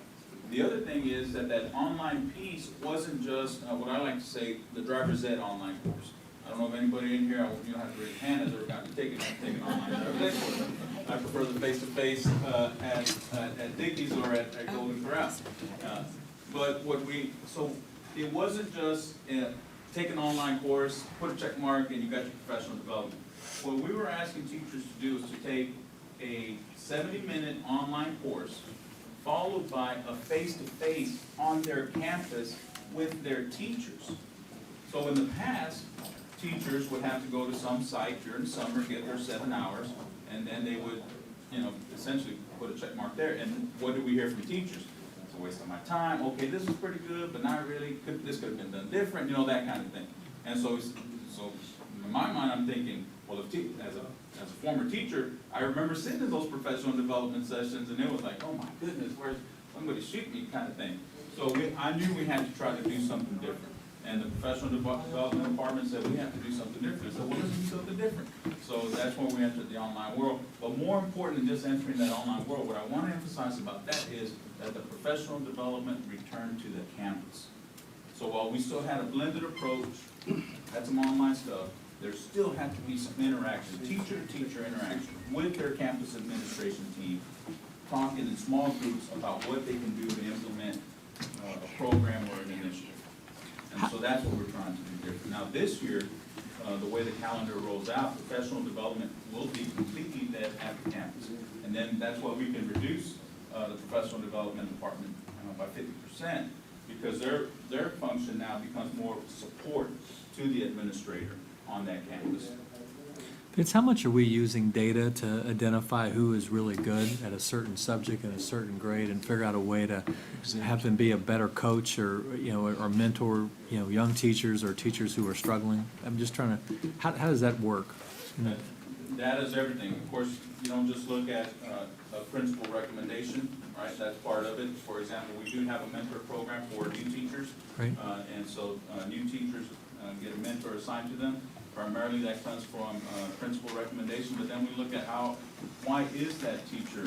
The other thing is that online piece wasn't just what I like to say, the driver's ed online course. I don't know if anybody in here, you don't have to raise your hand, has ever gotten taken an online driver's ed course. I prefer the face-to-face at Dickey's or at Golden Corral. But so it wasn't just take an online course, put a check mark, and you got your professional development. What we were asking teachers to do is to take a 70-minute online course followed by a face-to-face on their campus with their teachers. So in the past, teachers would have to go to some site during the summer, get their 7 hours, and then they would, essentially put a check mark there. And what do we hear from teachers? It's a waste of my time. Okay, this is pretty good, but not really. This could have been done different, that kind of thing. And so in my mind, I'm thinking, well, as a former teacher, I remember sitting in those professional development sessions, and it was like, oh my goodness, where's somebody shoot me kind of thing. So I knew we had to try to do something different. And the professional development department said, we have to do something different. So well, let's do something different. So that's when we entered the online world. But more important than just entering that online world, what I want to emphasize about that is that the professional development returned to the campus. So while we still had a blended approach, had some online stuff, there still had to be some interaction, teacher-to-teacher interaction with their campus administration team, talking in small groups about what they can do to implement a program or an initiative. And so that's what we're trying to do different. Now this year, the way the calendar rolls out, professional development will be completely led at the campus. And then that's why we can reduce the professional development department by 50%, because their function now becomes more support to the administrator on that campus. It's how much are we using data to identify who is really good at a certain subject in a certain grade and figure out a way to have them be a better coach or mentor, young teachers or teachers who are struggling? I'm just trying to, how does that work? That is everything. Of course, you don't just look at a principal recommendation, right? That's part of it. For example, we do have a mentor program for new teachers. Right. And so new teachers get a mentor assigned to them. Primarily that comes from principal recommendation, but then we look at why is that teacher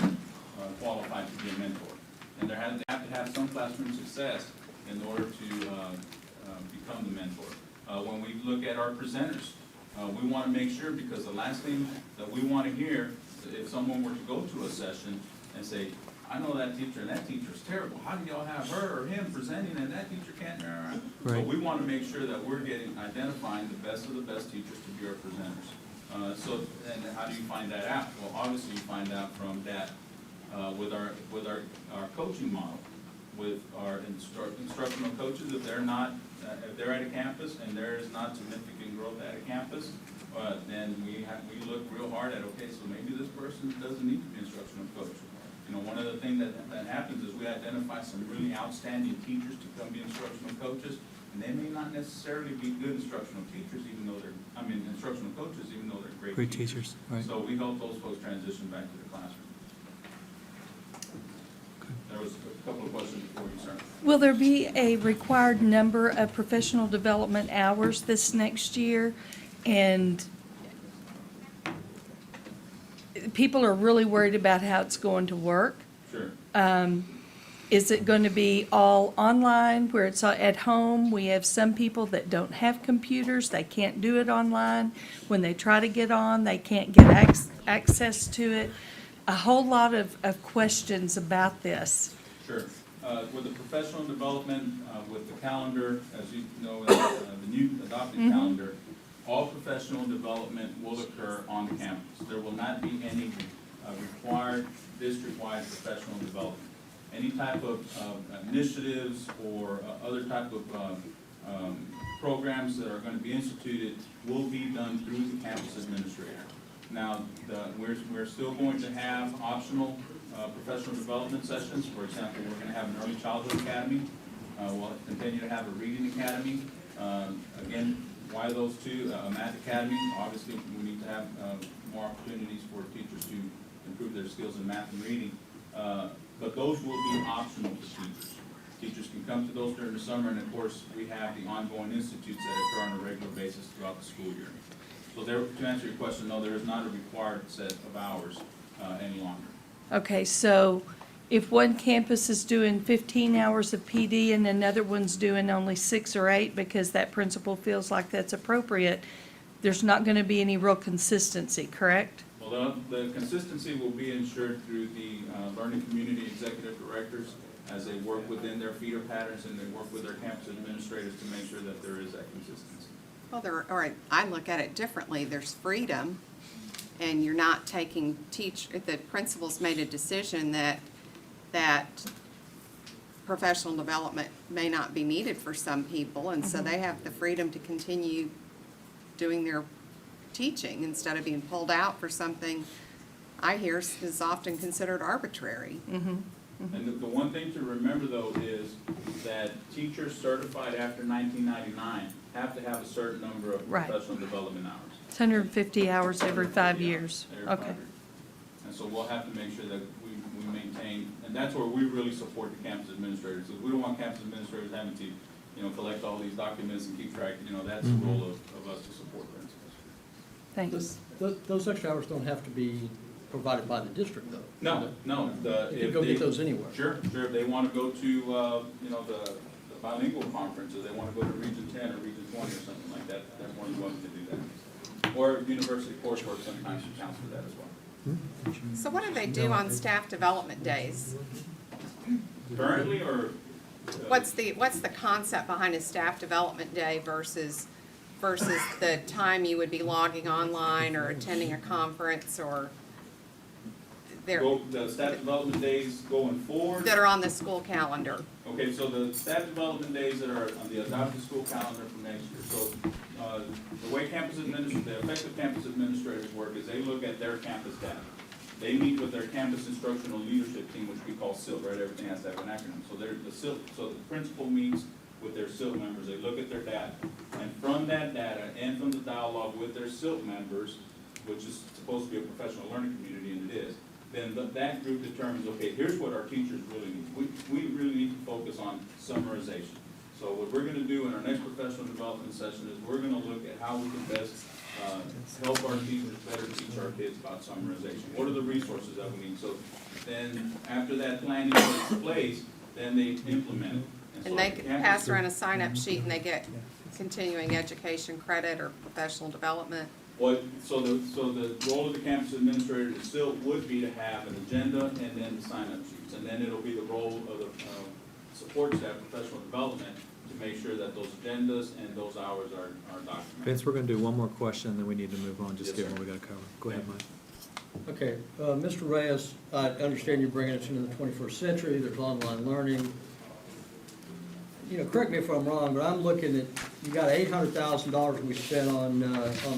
qualified to be a mentor? And they have to have some classroom success in order to become the mentor. When we look at our presenters, we want to make sure, because the last thing that we want to hear, if someone were to go to a session and say, I know that teacher, and that teacher's terrible. How do y'all have her or him presenting, and that teacher can't? Right. So we want to make sure that we're identifying the best of the best teachers to be our presenters. And how do you find that out? Well, obviously you find out from that with our coaching model, with our instructional coaches. If they're at a campus and there is not significant growth at a campus, then we look real hard at, okay, so maybe this person doesn't need to be instructional coach. One of the things that happens is we identify some really outstanding teachers to come be instructional coaches, And they may not necessarily be good instructional teachers, even though instructional coaches, even though they're great Great teachers. teachers, right. So we help those folks transition back to the classroom. There was a couple of questions before you start. Will there be a required number of professional development hours this next year? And people are really worried about how it's going to work. Sure. Is it going to be all online where it's at home? We have some people that don't have computers, they can't do it online. When they try to get on, they can't get access to it. A whole lot of questions about this. Sure. With the professional development, with the calendar, as you know, the new adopted calendar, all professional development will occur on the campus. There will not be any required district-wide professional development. Any type of initiatives or other type of programs that are going to be instituted will be done through the campus administrator. Now, we're still going to have optional professional development sessions. For example, we're going to have an early childhood academy. We'll continue to have a reading academy. Again, why those two? A math academy. Obviously, we need to have more opportunities for teachers to improve their skills in math and reading. But those will be optional for teachers. Teachers can come to those during the summer, and of course, we have the ongoing institutes that occur on a regular basis throughout the school year. So there, to answer your question, no, there is not a required set of hours any longer. Okay, so if one campus is doing 15 hours of PD and another one's doing only 6 or 8 because that principal feels like that's appropriate, there's not going to be any real consistency, correct? Well, the consistency will be ensured through the learning community executive directors as they work within their feeder patterns and they work with their campus administrators to make sure that there is that consistency. Well, I look at it differently. There's freedom, and you're not taking the principal's made a decision that professional development may not be needed for some people, and so they have the freedom to continue doing their teaching instead of being pulled out for something I hear is often considered arbitrary. And the one thing to remember, though, is that teachers certified after 1999 have to have a certain number of Right. professional development hours. It's 150 hours every 5 years. Every Okay. 5 years. And so we'll have to make sure that we maintain, and that's where we really support the campus administrators. Because we don't want campus administrators having to, collect all these documents and keep track. That's the role of us to support principals. Thanks. Those extra hours don't have to be provided by the district, though. No. You can go get those anywhere. Sure. If they want to go to, the bilingual conference, or they want to go to Region 10 or Region 20 or something like that, they're more than welcome to do that. Or university coursework sometimes counts for that as well. So what do they do on staff development days? Currently, or? What's the concept behind a staff development day versus the time you would be logging online or attending a conference or The staff development days going forward? that are on the school calendar? Okay, so the staff development days that are on the adopted school calendar for next year. So, the way the effective campus administrators work is they look at their campus data. They meet with their campus instructional leadership team, which we call SILT, right? Everything has to have an acronym. So the principal meets with their SILT members, they look at their data. And from that data and from the dialogue with their SILT members, which is supposed to be a professional learning community, and it is, then that group determines, okay, here's what our teachers really need. We really need to focus on summarization. So what we're gonna do in our next professional development session is we're gonna look at how we can best help our teachers better teach our kids about summarization. What are the resources that we need? So then, after that planning takes place, then they implement it. And they pass around a sign-up sheet and they get continuing education credit or professional development? So the role of the campus administrator still would be to have an agenda and then the sign-up sheets. And then it'll be the role of the support staff, professional development, to make sure that those agendas and those hours are documented. Vince, we're going to do one more question, then we need to move on, just Yes, given sir. what we got to cover. Go ahead, Mike. Okay, Mr. Reyes, I understand you're bringing us into the 21st century, there's online learning. Correct me if I'm wrong, but I'm looking at, you got $800,000 we spent on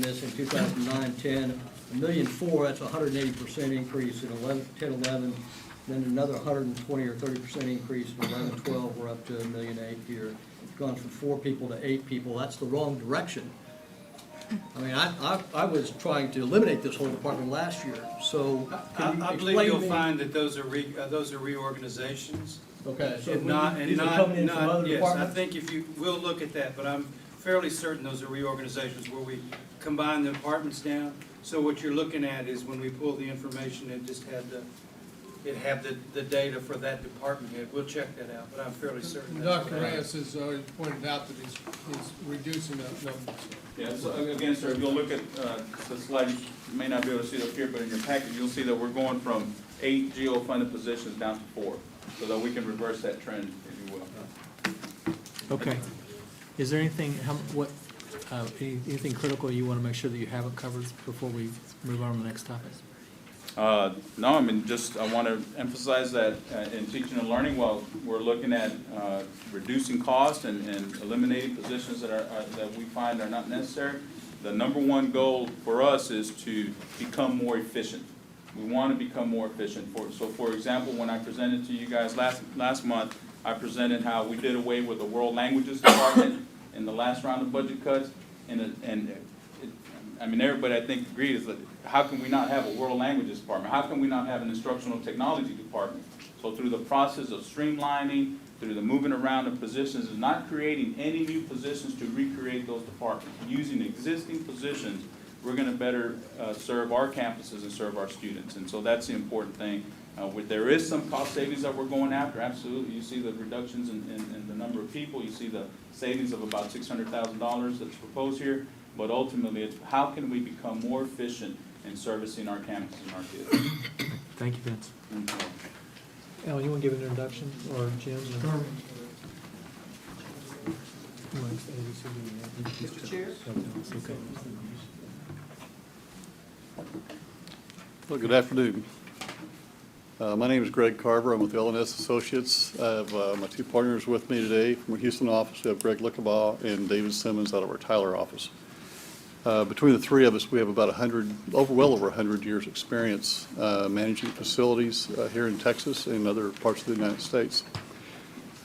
this in 2009-10, $1.4 million, that's a 180% increase in 10-11, then another 120 or 30% increase in 11-12, we're up to $1.8 million here. It's gone from 4 people to 8 people. That's the wrong direction. I mean, I was trying to eliminate this whole department last year, so can you I believe explain you'll to me? find that those are reorganizations. Okay, so And not, these are coming in from other yes, I departments? think if you, we'll look at that, but I'm fairly certain those are reorganizations where we combine the departments down. So what you're looking at is when we pull the information, it just had the data for that department head. We'll check that out, but I'm fairly certain that's Dr. what happened. Reyes has already pointed out that he's reducing that number. Yeah, so again, sir, if you'll look at the slide, you may not be able to see it up here, but in your package, you'll see that we're going from 8 GO-funded positions down to 4, so that we can reverse that trend, if you will. Okay. Is there anything, anything critical you want to make sure that you haven't covered before we move on to the next topic? No, I mean, just, I want to emphasize that in teaching and learning, while we're looking at reducing cost and eliminating positions that we find are not necessary, the number one goal for us is to become more efficient. We want to become more efficient. So for example, when I presented to you guys last month, I presented how we did away with the world languages department in the last round of budget cuts, I mean, everybody I think agrees that how can we not have a world languages department? How can we not have an instructional technology department? So through the process of streamlining, through the moving around of positions, is not creating any new positions to recreate those departments. Using existing positions, we're going to better serve our campuses and serve our students. And so that's the important thing. There is some cost savings that we're going after, absolutely. You see the reductions in the number of people. You see the savings of about $600,000 that's proposed here. But ultimately, it's how can we become more efficient in servicing our campuses and our kids? Thank you, Vince. Ellen, you want to give an introduction, or Jim? Mr. Chair? Okay. Well, good afternoon. My name is Greg Carver. I'm with LNS Associates. I have my 2 partners with me today from our Houston office. We have Greg Lickabaugh and David Simmons out of our Tyler office. Between the 3 of us, we have about well over 100 years' experience managing facilities here in Texas and other parts of the United States.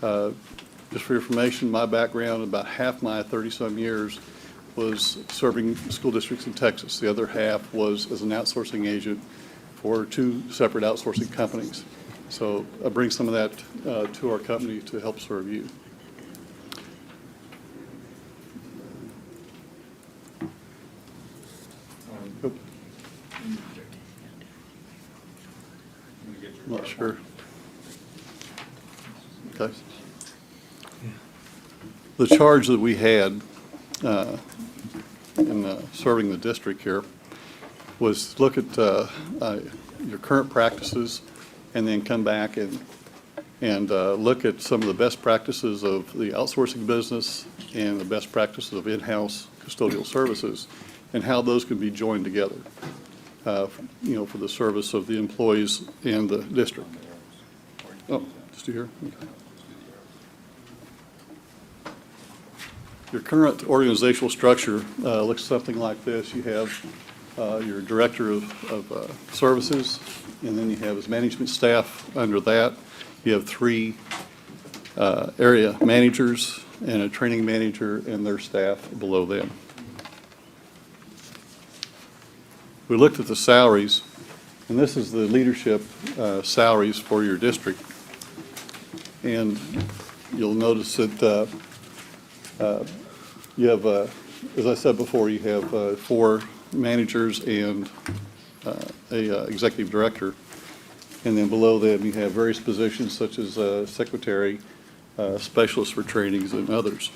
Just for your information, my background, about half my 30-some years was serving school districts in Texas. The other half was as an outsourcing agent for 2 separate outsourcing companies. So I bring some of that to our company to help serve you. I'm not sure. Okay. The charge that we had in serving the district here was look at your current practices and then come back and look at some of the best practices of the outsourcing business and the best practices of in-house custodial services and how those can be joined together, for the service of the employees and the district. Oh, just here? Okay. Your current organizational structure looks something like this. You have your director of services, and then you have his management staff under that. You have 3 area managers and a training manager and their staff below them. We looked at the salaries, and this is the leadership salaries for your district. And you'll notice that you have, as I said before, you have 4 managers and a executive director. And then below them, you have various positions such as secretary, specialist for trainings, and others.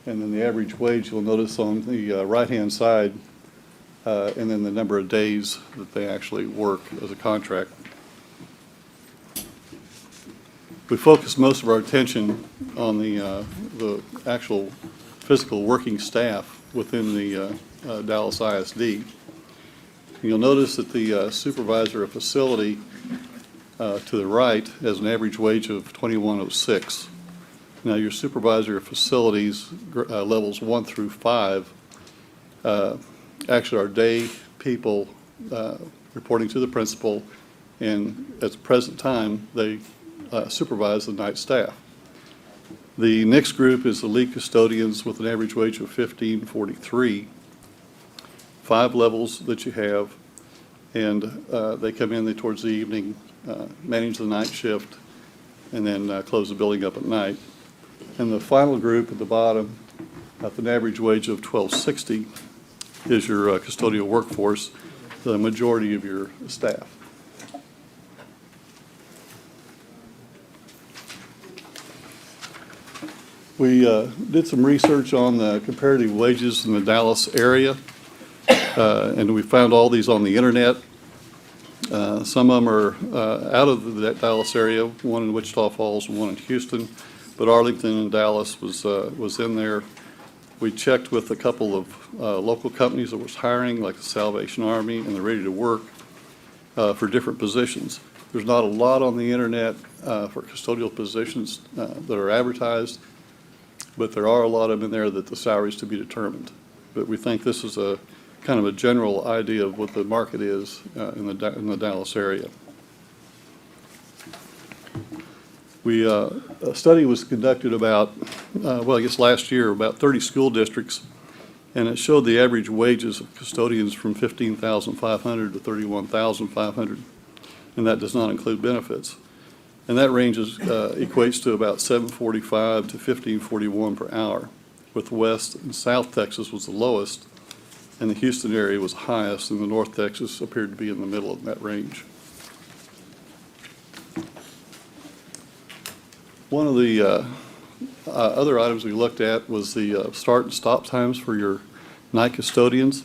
And then the average wage, you'll notice on the right-hand side, and then the number of days that they actually work as a contract. We focus most of our attention on the actual physical working staff within the Dallas ISD. You'll notice that the supervisor of facility to the right has an average wage of $21.06. Now, your supervisor of facilities levels 1 through 5 actually are day people reporting to the principal, and at the present time, they supervise the night staff. The next group is the lead custodians with an average wage of $15.43. 5 levels that you have, and they come in towards the evening, manage the night shift, and then close the building up at night. And the final group at the bottom, at an average wage of $12.60, is your custodial workforce, the majority of your staff. We did some research on the comparative wages in the Dallas area, and we found all these on the internet. Some of them are out of the Dallas area, one in Wichita Falls and one in Houston, but Arlington and Dallas was in there. We checked with a couple of local companies that was hiring, like the Salvation Army and the Ready to Work, for different positions. There's not a lot on the internet for custodial positions that are advertised, but there are a lot of them in there that the salaries to be determined. But we think this is a kind of a general idea of what the market is in the Dallas area. A study was conducted about, I guess last year, about 30 school districts, and it showed the average wages of custodians from $15,500 to $31,500, and that does not include benefits. And that ranges equates to about $7.45 to $15.41 per hour, with West and South Texas was the lowest, and the Houston area was highest, and the North Texas appeared to be in the middle of that range. One of the other items we looked at was the start and stop times for your night custodians.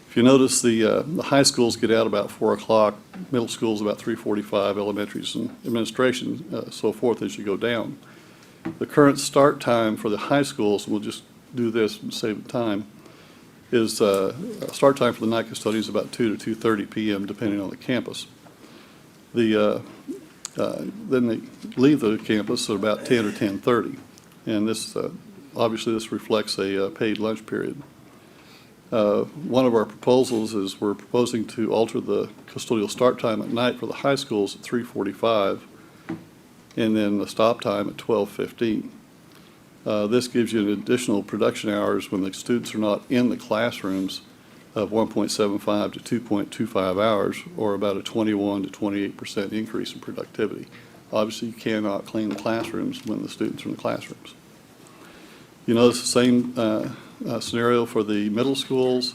If you notice, the high schools get out about 4 o'clock, middle schools about 3:45, elementaries and administration, so forth as you go down. The current start time for the high schools, and we'll just do this and save time, is start time for the night custodians about 2 to 2:30 p.m. depending on the campus. Then they leave the campus at about 10 or 10:30, and this obviously this reflects a paid lunch period. One of our proposals is we're proposing to alter the custodial start time at night for the high schools at 3:45, and then the stop time at 12:15. This gives you an additional production hours when the students are not in the classrooms of 1.75 to 2.25 hours, or about a 21 to 28% increase in productivity. Obviously, you cannot clean the classrooms when the students are in the classrooms. You notice the same scenario for the middle schools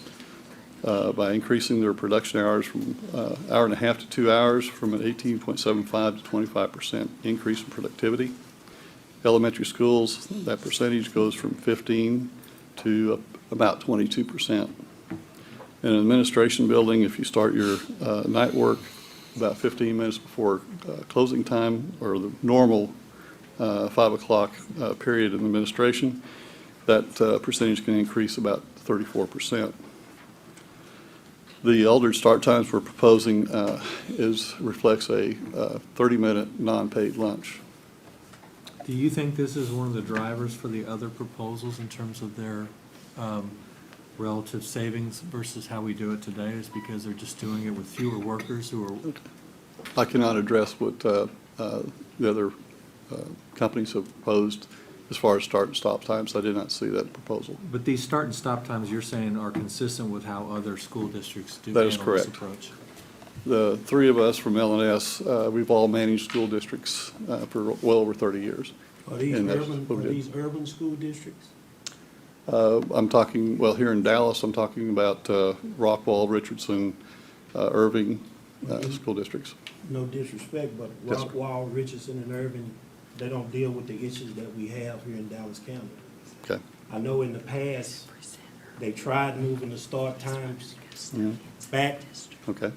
by increasing their production hours from hour and a half to 2 hours, from an 18.75 to 25% increase in productivity. Elementary schools, that percentage goes from 15 to about 22%. In an administration building, if you start your night work about 15 minutes before closing time, or the normal 5 o'clock period in administration, that percentage can increase about 34%. The altered start times we're proposing reflects a 30-minute non-paid lunch. Do you think this is one of the drivers for the other proposals in terms of their relative savings versus how we do it today, is because they're just doing it with fewer workers who are? I cannot address what the other companies have proposed as far as start and stop times. I did not see that proposal. But these start and stop times you're saying are consistent with how other school districts do That is handle this correct. approach? The three of us from LNS, we've all managed school districts for well over 30 years. Are these And that's urban, what are we did. these urban school districts? I'm talking, well, here in Dallas, I'm talking about Rockwall, Richardson, Irving school districts. No disrespect, but Yes, sir. Rockwall, Richardson, and Irving, they don't deal with the issues that we have here in Dallas County. Okay. I know in the past, they tried moving the start times back. Okay.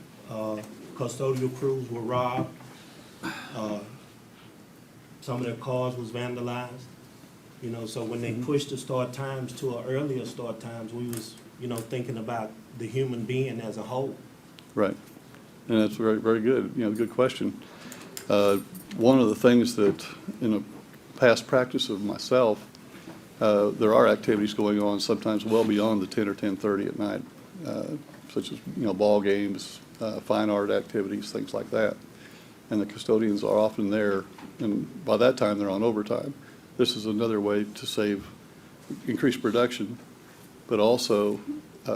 Custodial crews were robbed. Some of their cars was vandalized. You know, so when they pushed the start times to an earlier start times, we was, thinking about the human being as a whole. Right. And that's very, very good, good question. One of the things that, in a past practice of myself, there are activities going on sometimes well beyond the 10 or 10:30 at night, such as, ball games, fine art activities, things like that. And the custodians are often there, and by that time, they're on overtime. this is another way to save, increase production, but also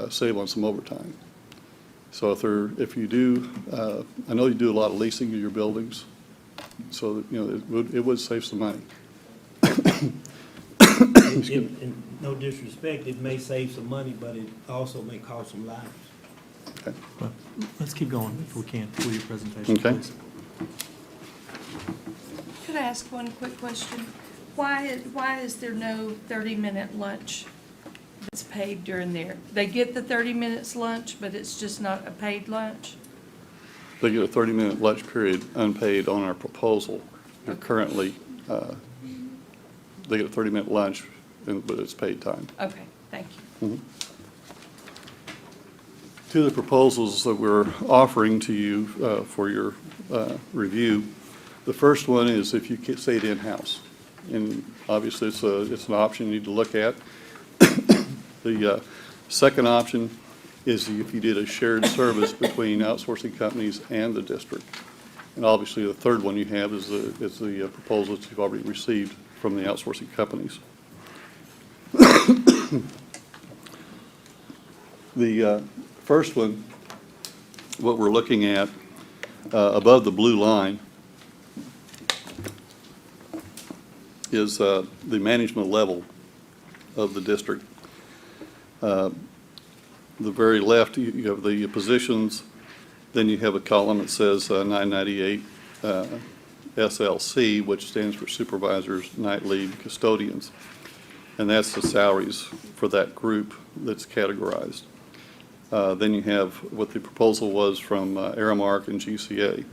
save on some overtime. So if you do, I know you do a lot of leasing of your buildings, so that, it would save some money. In no disrespect, it may save some money, but it also may cost some lives. Okay. Well, let's keep going if we can with your presentation, Okay. please. Could I ask one quick question? Why is there no 30-minute lunch that's paid during there? They get the 30 minutes lunch, but it's just not a paid lunch? They get a 30-minute lunch period unpaid on our proposal. They're currently, they get a 30-minute lunch, but it's paid time. Okay, thank you. Mhm. Two of the proposals that we're offering to you for your review, the first one is if you say it in-house. And obviously, it's an option you need to look at. The second option is if you did a shared service between outsourcing companies and the district. And obviously, the third one you have is the proposal that you've already received from the outsourcing companies. The first one, what we're looking at above the blue line is the management level of the district. The very left, you have the positions, then you have a column that says 998 SLC, which stands for supervisors, night lead, custodians. And that's the salaries for that group that's categorized. Then you have what the proposal was from Aramark and GCA.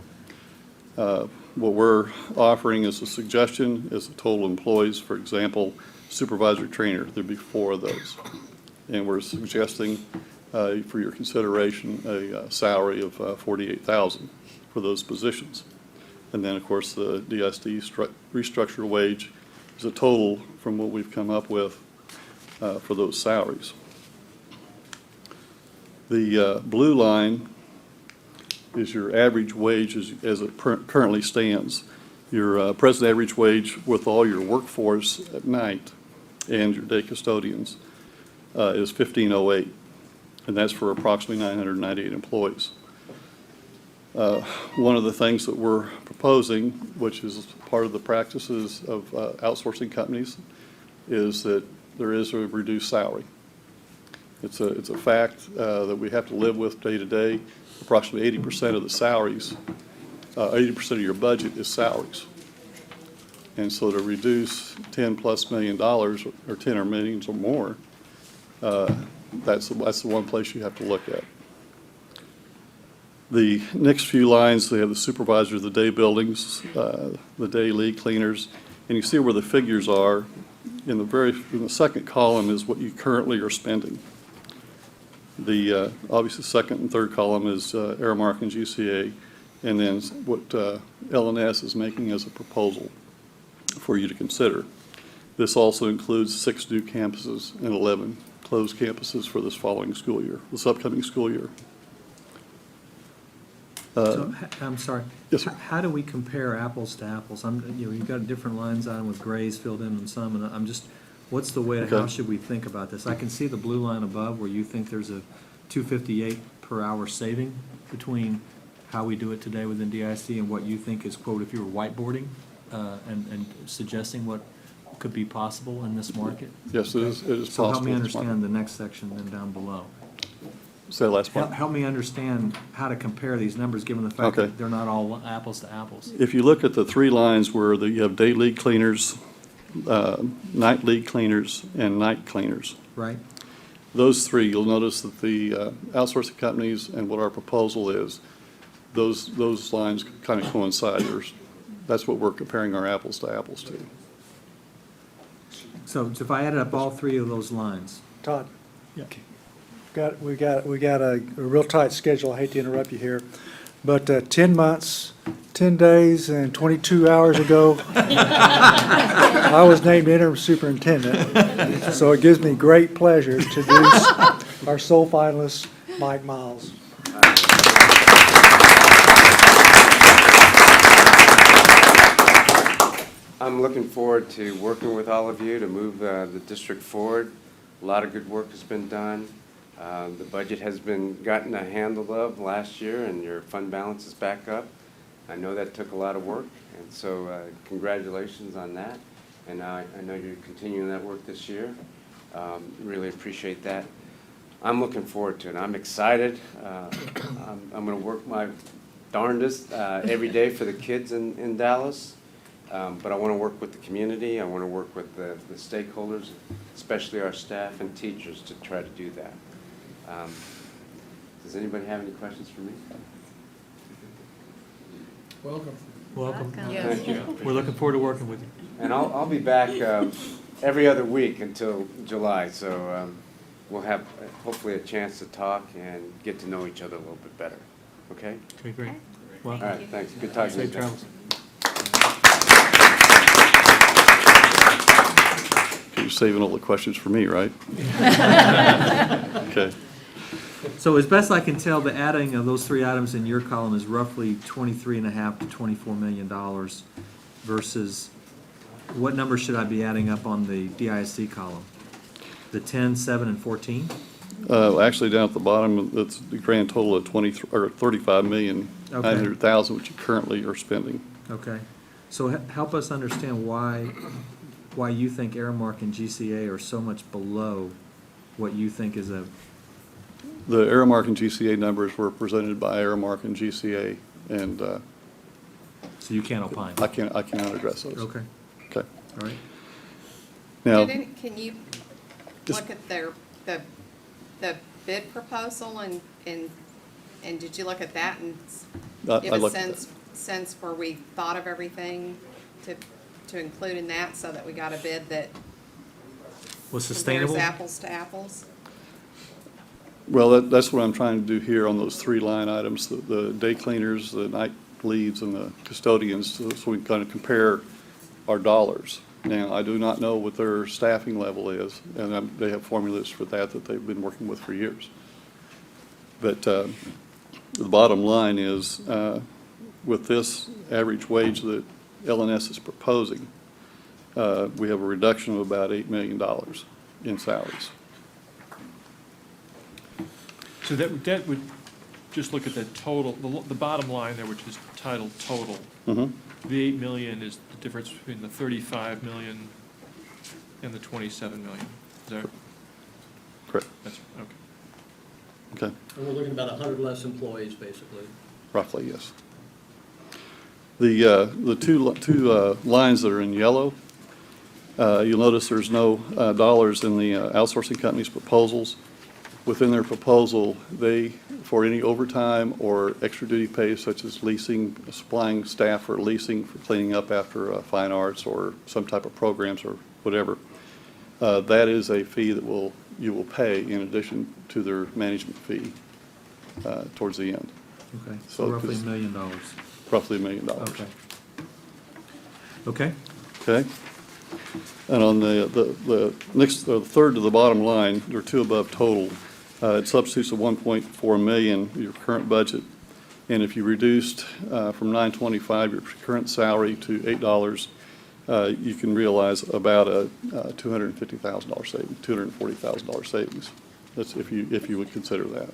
What we're offering as a suggestion is the total employees, for example, supervisor trainer, there'd be 4 of those. And we're suggesting for your consideration a salary of $48,000 for those positions. And then, of course, the DSD restructured wage is a total from what we've come up with for those salaries. The blue line is your average wage as it currently stands. Your present average wage with all your workforce at night and your day custodians is $15.08, and that's for approximately 998 employees. One of the things that we're proposing, which is part of the practices of outsourcing companies, is that there is a reduced salary. It's a fact that we have to live with day to day. Approximately 80% of the salaries, 80% of your budget is salaries. And so to reduce $10+ million or 10 or millions or more, that's the one place you have to look at. The next few lines, they have the supervisor of the day buildings, the day lead cleaners, and you see where the figures are. In the second column is what you currently are spending. The obviously second and third column is Aramark and GCA, and then what LNS is making as a proposal for you to consider. This also includes 6 new campuses and 11 closed campuses for this following school year, this upcoming school year. So, I'm sorry. Yes, sir. How do we compare apples to apples? You've got different lines on with grays filled in on some, and I'm just, what's the way, how should we think about this? I can see the blue line above where you think there's a $2.58 per hour saving between how we do it today within DISD and what you think is, quote, if you were whiteboarding and suggesting what could be possible in this market? Yes, it is possible. So help me in this market. understand the next section then down below. Say the last part. Help me understand how to compare these numbers, given the fact Okay. that they're not all apples to apples. If you look at the 3 lines where you have day lead cleaners, night lead cleaners, and night cleaners, Right? those 3, you'll notice that the outsourcing companies and what our proposal is, those lines kind of coincide. That's what we're comparing our apples to apples to. So if I added up all 3 of those lines. Todd, Yeah. we got a real tight schedule. I hate to interrupt you here, but 10 months, 10 days, and 22 hours ago, I was named interim superintendent. So it gives me great pleasure to introduce our sole finalist, Mike Miles. I'm looking forward to working with all of you to move the district forward. A lot of good work has been done. The budget has been gotten a handle of last year, and your fund balance is back up. I know that took a lot of work, and so congratulations on that. And I know you're continuing that work this year. Really appreciate that. I'm looking forward to it. I'm excited. I'm going to work my darndest every day for the kids in Dallas. But I want to work with the community. I want to work with the stakeholders, especially our staff and teachers, to try to do that. Does anybody have any questions for me? Welcome. Welcome. Thank you. We're looking forward to working with you. And I'll be back every other week until July, so we'll have hopefully a chance to talk and get to know each other a little bit better. Okay? Okay, great. Well, All right, thanks. Good talking to you. safe travels. You're saving all the questions for me, right? Okay. So as best I can tell, the adding of those three items in your column is roughly $23.5 to $24 million versus what number should I be adding up on the DISD column? The 10, 7, and 14? Actually, down at the bottom, that's the grand total of 35,900,000, which you currently are spending. Okay. So help us understand why you think Aramark and GCA are so much below what you think is a... The Aramark and GCA numbers were presented by Aramark and GCA, and So you can't opine? I cannot address those. Okay, Okay. all right. Now, Can you look at the bid proposal and did you look at that and give I a looked at sense where we thought of everything to include in that so that we got a bid that Was sustainable? compares apples to apples? well, that's what I'm trying to do here on those three line items, the day cleaners, the night leads, and the custodians, so we can kind of compare our dollars. Now, I do not know what their staffing level is, and they have formulas for that they've been working with for years. But the bottom line is, with this average wage that LNS is proposing, we have a reduction of about $8 million in salaries. So that would just look at the total, the bottom line there, which is titled total. Mhm. The 8 million is the difference between the 35 million and the 27 million. Is that? Correct. That's, okay. Okay, And we're looking at about 100 less employees, basically. roughly, yes. The two lines that are in yellow, you'll notice there's no dollars in the outsourcing company's proposals. Within their proposal, they, for any overtime or extra duty pay such as leasing, supplying staff or leasing for cleaning up after fine arts or some type of programs or whatever, that is a fee that you will pay in addition to their management fee towards the end. Okay, So so roughly just- $1 million. Roughly $1 million. Okay. Okay, Okay? And on the next, the third to the bottom line, there are two above total. It substitutes a 1.4 million, your current budget. And if you reduced from $9.25, your current salary, to $8, you can realize about a $250,000 savings, $240,000 savings. That's if you would consider that.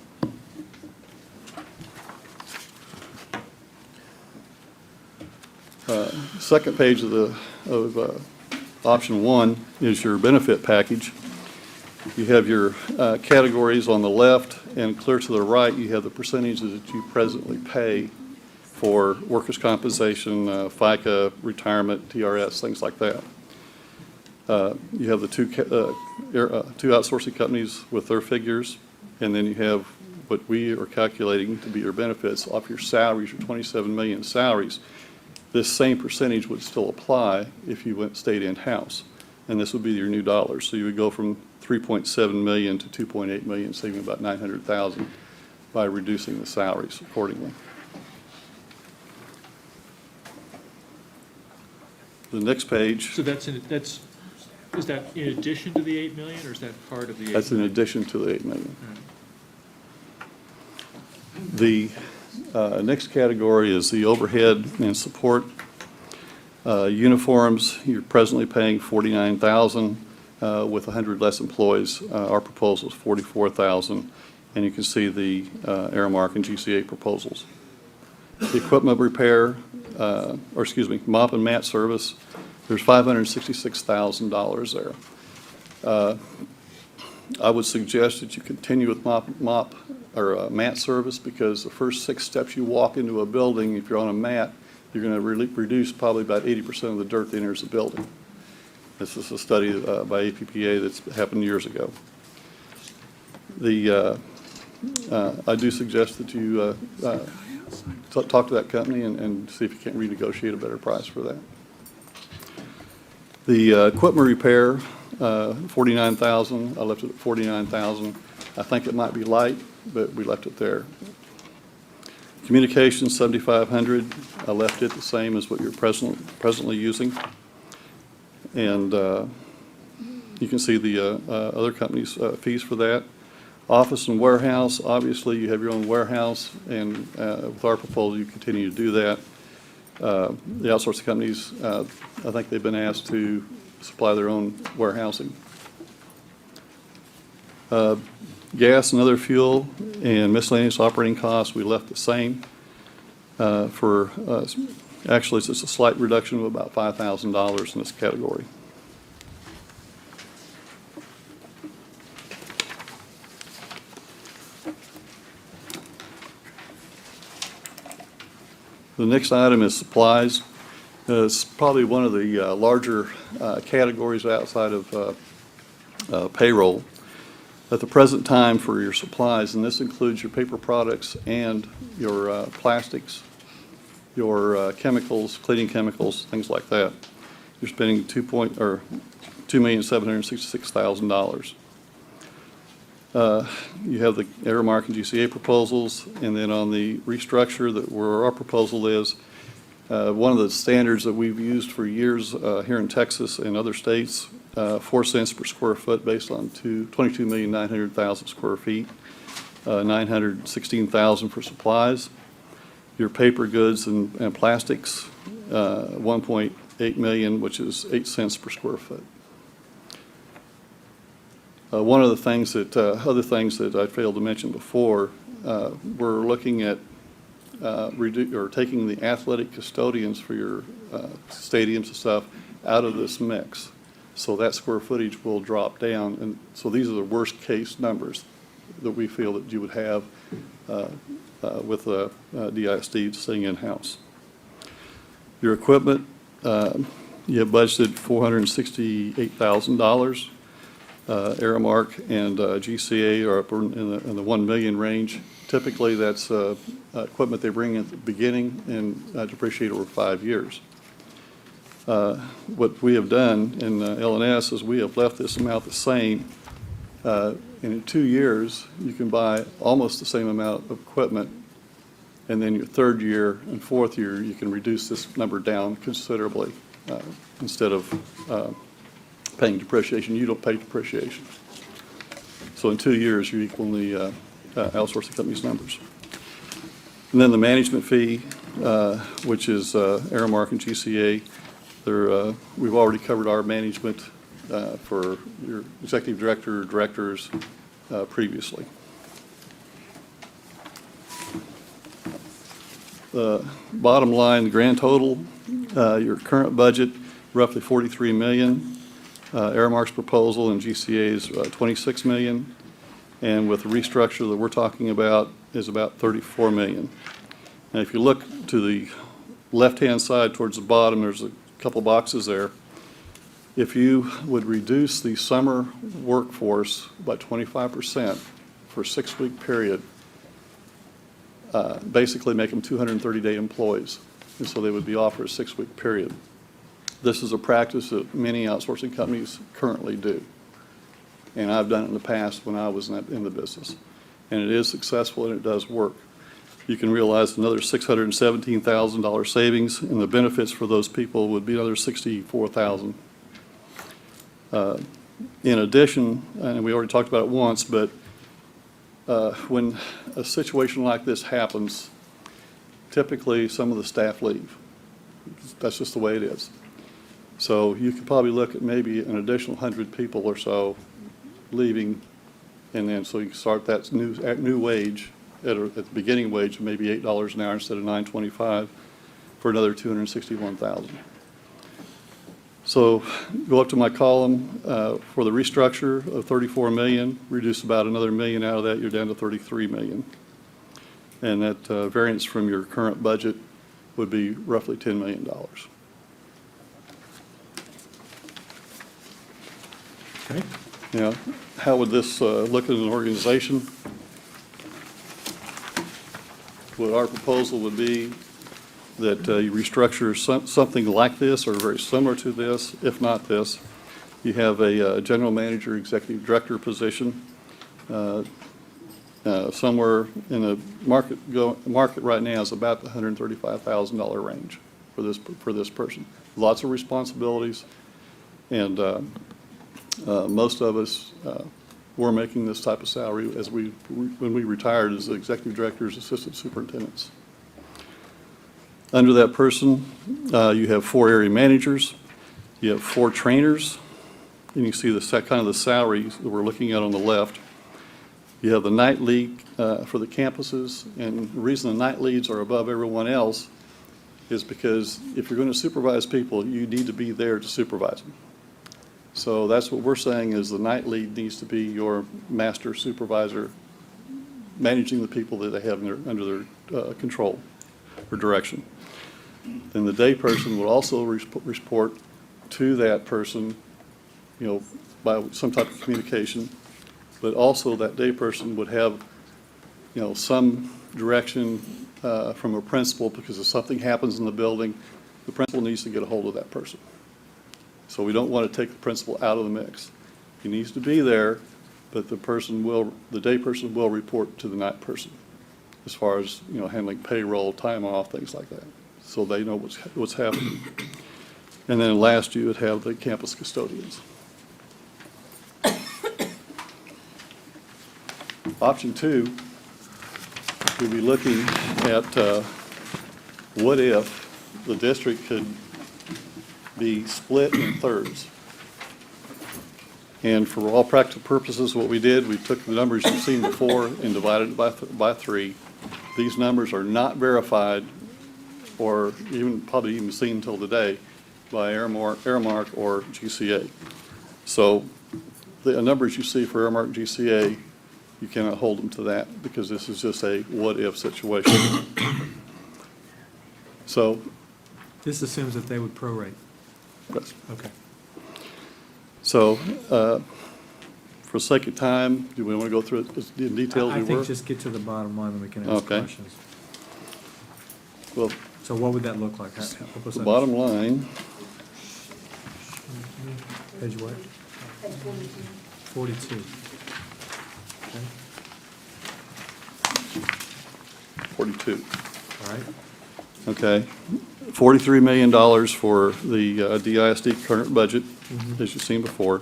Second page of option one is your benefit package. You have your categories on the left, and clear to the right, you have the percentages that you presently pay for workers' compensation, FICA, retirement, TRS, things like that. You have the two outsourcing companies with their figures, and then you have what we are calculating to be your benefits off your salaries, your 27 million salaries. This same percentage would still apply if you stayed in-house, and this would be your new dollars. So you would go from 3.7 million to 2.8 million, saving about 900,000 by reducing the salaries accordingly. The next page. So is that in addition to the 8 million, or is that part of the 8 million? That's in addition to the 8 million. All right. The next category is the overhead and support. Uniforms, you're presently paying $49,000. With 100 less employees, our proposal is $44,000, and you can see the Aramark and GCA proposals. The equipment repair, mop and mat service, there's $566,000 there. I would suggest that you continue with mat service, because the first 6 steps you walk into a building, if you're on a mat, you're going to reduce probably about 80% of the dirt that enters the building. This is a study by APPA that's happened years ago. I do suggest that you talk to that company and see if you can't renegotiate a better price for that. The equipment repair, $49,000. I left it at $49,000. I think it might be light, but we left it there. Communications, $7,500. I left it the same as what you're presently using. And you can see the other companies' fees for that. Office and warehouse, obviously you have your own warehouse, and with our proposal you continue to do that. The outsourcing companies, I think they've been asked to supply their own warehousing. Gas and other fuel and miscellaneous operating costs, we left the same. Actually, it's just a slight reduction of about $5,000 in this category. The next item is supplies. It's probably one of the larger categories outside of payroll. At the present time for your supplies, and this includes your paper products and your plastics, your chemicals, cleaning chemicals, things like that, you're spending $2,766,000. You have the Aramark and GCA proposals, and then on the restructure, where our proposal is, one of the standards that we've used for years here in Texas and other states, 4 cents per square foot based on 22,900,000 square feet, 916,000 for supplies. Your paper goods and plastics, 1.8 million, which is 8 cents per square foot. One of the things other things that I failed to mention before, we're looking at taking the athletic custodians for your stadiums and stuff out of this mix. So that square footage will drop down, and so these are the worst case numbers that we feel that you would have with DISD sitting in-house. Your equipment, you have budgeted $468,000. Aramark and GCA are up in the 1 million range. Typically, that's equipment they bring in at the beginning and depreciate over 5 years. What we have done in L&S is we have left this amount the same. And in 2 years, you can buy almost the same amount of equipment. And then your 3rd year and 4th year, you can reduce this number down considerably. Instead of paying depreciation, you don't pay depreciation. So in 2 years, you're equaling the outsourcing company's numbers. And then the management fee, which is Aramark and GCA, we've already covered our management for your executive director, directors previously. The bottom line, the grand total, your current budget, roughly $43 million. Aramark's proposal and GCA's $26 million. And with the restructure that we're talking about is about $34 million. And if you look to the left-hand side towards the bottom, there's a couple boxes there. If you would reduce the summer workforce by 25% for a 6-week period, basically make them 230-day employees. And so they would be offered a 6-week period. This is a practice that many outsourcing companies currently do. And I've done it in the past when I was in the business. And it is successful and it does work. You can realize another $617,000 savings, and the benefits for those people would be another $64,000. In addition, and we already talked about it once, but when a situation like this happens, typically some of the staff leave. That's just the way it is. So you could probably look at maybe an additional 100 people or so leaving, and then so you can start that new wage at the beginning wage of maybe $8 an hour instead of $9.25 for another 261,000. So go up to my column for the restructure of 34 million, reduce about another million out of that, you're down to 33 million. And that variance from your current budget would be roughly $10 million. Okay. Now, how would this look at an organization? What our proposal would be that you restructure something like this or very similar to this, if not this. You have a general manager, executive director position somewhere in the market right now is about the $135,000 range for this person. Lots of responsibilities, and most of us were making this type of salary when we retired as executive directors, assistant superintendents. Under that person, you have 4 area managers, you have 4 trainers, and you see kind of the salaries that we're looking at on the left. You have the night lead for the campuses, and the reason the night leads are above everyone else is because if you're going to supervise people, you need to be there to supervise them. So that's what we're saying is the night lead needs to be your master supervisor, managing the people that they have under their control or direction. Then the day person will also report to that person, by some type of communication, but also that day person would have, some direction from a principal, because if something happens in the building, the principal needs to get a hold of that person. So we don't want to take the principal out of the mix. He needs to be there, but the day person will report to the night person as far as, handling payroll, time off, things like that. So they know what's happening. And then last, you would have the campus custodians. Option 2, we'd be looking at what if the district could be split in thirds. And for all practical purposes, what we did, we took the numbers you've seen before and divided it by 3. These numbers are not verified or probably even seen until today by Aramark or GCA. So the numbers you see for Aramark and GCA, you cannot hold them to that because this is just a what-if situation. So This assumes that they would prorate. yes. Okay. So for sake of time, do we want to go through it in detail? I think just get to the bottom line and we can ask Okay. questions. Well, So what would that look like? Help us the bottom line, Page what? 42. Okay. 42. All right. Okay. $43 million for the DISD current budget, as you've seen before.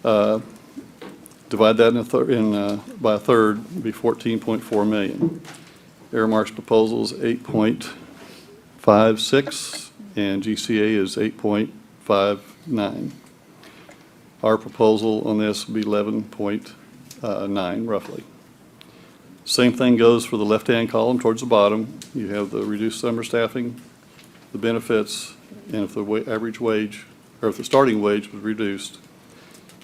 Divide that by a third, would be $14.4 million. Aramark's proposal is 8.56, and GCA is 8.59. Our proposal on this would be 11.9, roughly. Same thing goes for the left-hand column towards the bottom. You have the reduced summer staffing, the benefits, and if the average wage, or if the starting wage was reduced,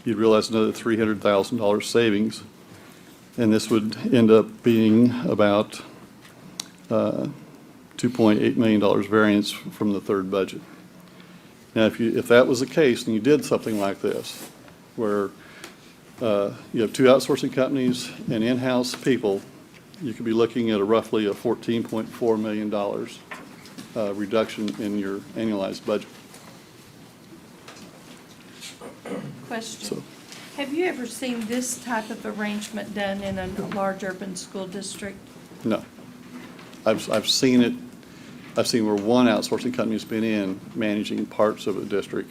you'd realize another $300,000 savings, and this would end up being about $2.8 million variance from the third budget. Now, if that was the case, and you did something like this, where you have 2 outsourcing companies and in-house people, you could be looking at roughly a $14.4 million reduction in your annualized budget. Question. So, Have you ever seen this type of arrangement done in a large urban school district? no. I've seen it. I've seen where one outsourcing company's been in managing parts of a district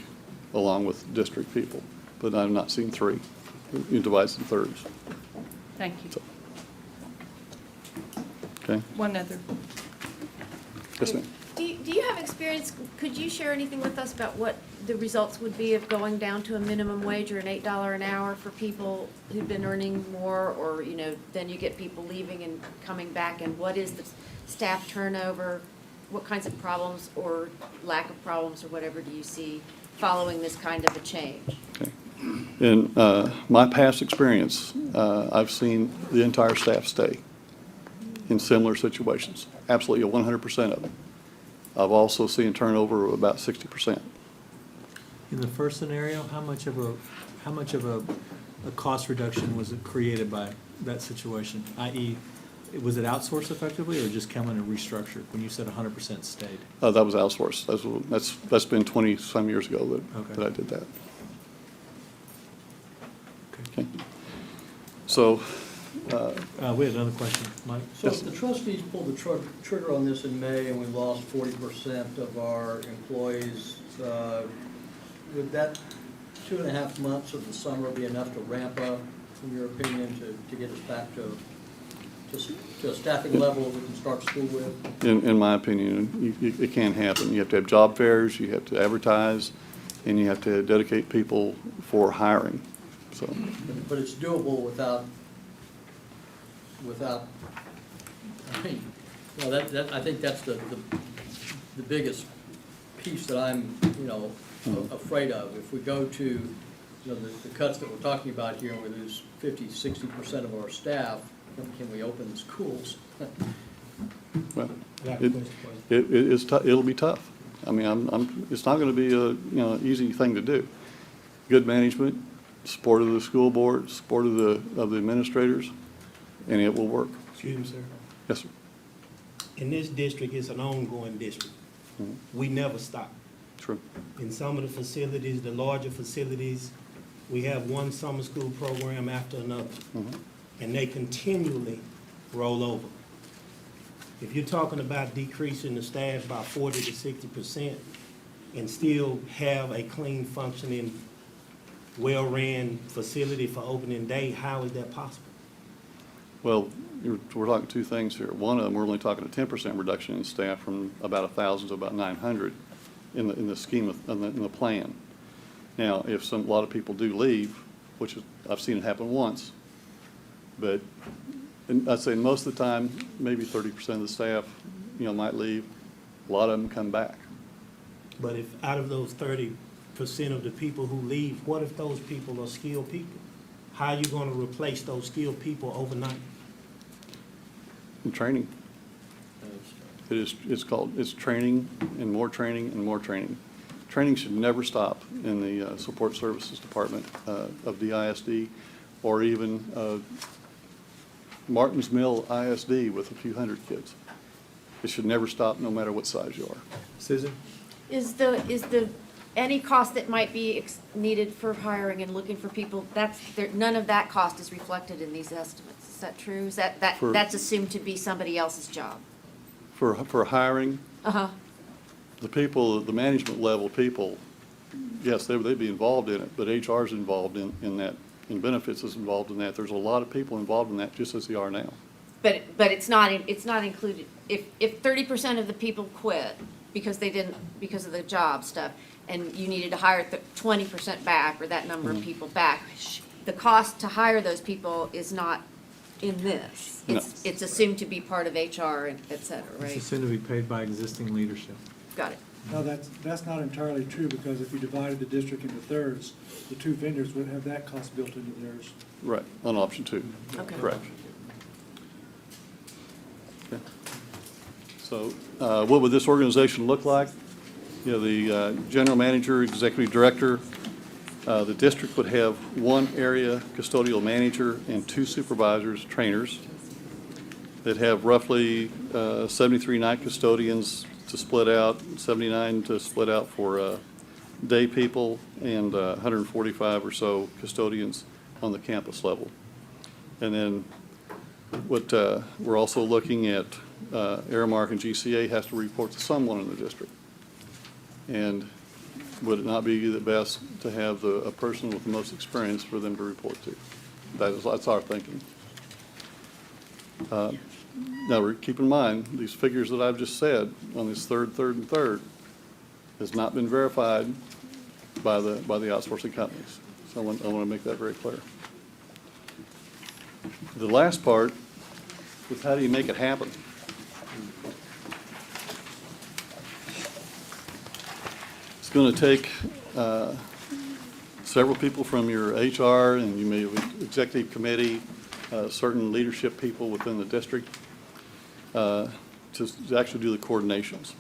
along with district people, but I've not seen 3. You divide in thirds. Thank you. So, okay. One other. Yes, ma'am. Do you have experience, could you share anything with us about what the results would be of going down to a minimum wage or an $8 an hour for people who've been earning more, or, you know, then you get people leaving and coming back, and what is the staff turnover? What kinds of problems or lack of problems or whatever do you see following this kind of a change? Okay. In my past experience, I've seen the entire staff stay in similar situations, absolutely 100% of them. I've also seen turnover of about 60%. In the first scenario, how much of a cost reduction was it created by that situation? I.e., was it outsourced effectively or just come in and restructured when you said 100% stayed? That was outsourced. That's been 20-some years ago that I did that. Okay. So. We had another question, Mike. So if the trustees pulled the trigger on this in May and we lost 40% of our employees, would that 2.5 months of the summer be enough to ramp up, in your opinion, to get us back to a staffing level we can start school with? In my opinion, it can't happen. You have to have job fairs, you have to advertise, and you have to dedicate people for hiring. So. But it's doable without, I mean, well, I think that's the biggest piece that I'm, you know, afraid of. If we go to, you know, the cuts that we're talking about here, and we lose 50-60% of our staff, can we open the schools? Well, it'll be tough. I mean, it's not going to be a easy thing to do. Good management, support of the school board, support of the administrators, and it will work. Excuse me, sir. Yes, sir. In this district, it's an ongoing district. We never stop. True. In some of the facilities, the larger facilities, we have one summer school program after another, and they continually roll over. If you're talking about decreasing the staff by 40 to 60% and still have a clean, functioning, well-ran facility for opening day, how is that possible? Well, we're talking two things here. One of them, we're only talking a 10% reduction in staff from about 1,000 to about 900 in the scheme of in the plan. Now, if a lot of people do leave, which I've seen it happen once, but I'd say most of the time, maybe 30% of the staff, might leave. A lot of them come back. But if out of those 30% of the people who leave, what if those people are skilled people? How are you going to replace those skilled people overnight? And training. It's training and more training and more training. Training should never stop in the support services department of the ISD, or even Martins Mill ISD with a few hundred kids. It should never stop, no matter what size you are. Susan? Is the any cost that might be needed for hiring and looking for people, none of that cost is reflected in these estimates. Is that true? Is that's assumed to be somebody else's job? For hiring, Uh-huh. the people, the management level people, yes, they'd be involved in it, but HR is involved in that, and benefits is involved in that. There's a lot of people involved in that, just as they are now. But it's not included. If 30% of the people quit because of the job stuff, and you needed to hire 20% back, or that number of people back, the cost to hire those people is not in this. It's assumed to be part of HR and et cetera, right? It's assumed to be paid by existing leadership. Got it. No, that's not entirely true, because if you divided the district into thirds, the two vendors would have that cost built into theirs. Right, on option 2. Okay. Correct. Okay. So what would this organization look like? The general manager, executive director, the district would have one area custodial manager and 2 supervisors, trainers. They'd have roughly 73 night custodians to split out, 79 to split out for day people, and 145 or so custodians on the campus level. And then what we're also looking at, Aramark and GCA has to report to someone in the district. And would it not be the best to have a person with the most experience for them to report to? That's our thinking. Now, keep in mind, these figures that I've just said on this third, and third has not been verified by the outsourcing companies. So I want to make that very clear. The last part is how do you make it happen? It's going to take several people from your HR and you may have executive committee, certain leadership people within the district to actually do the coordinations.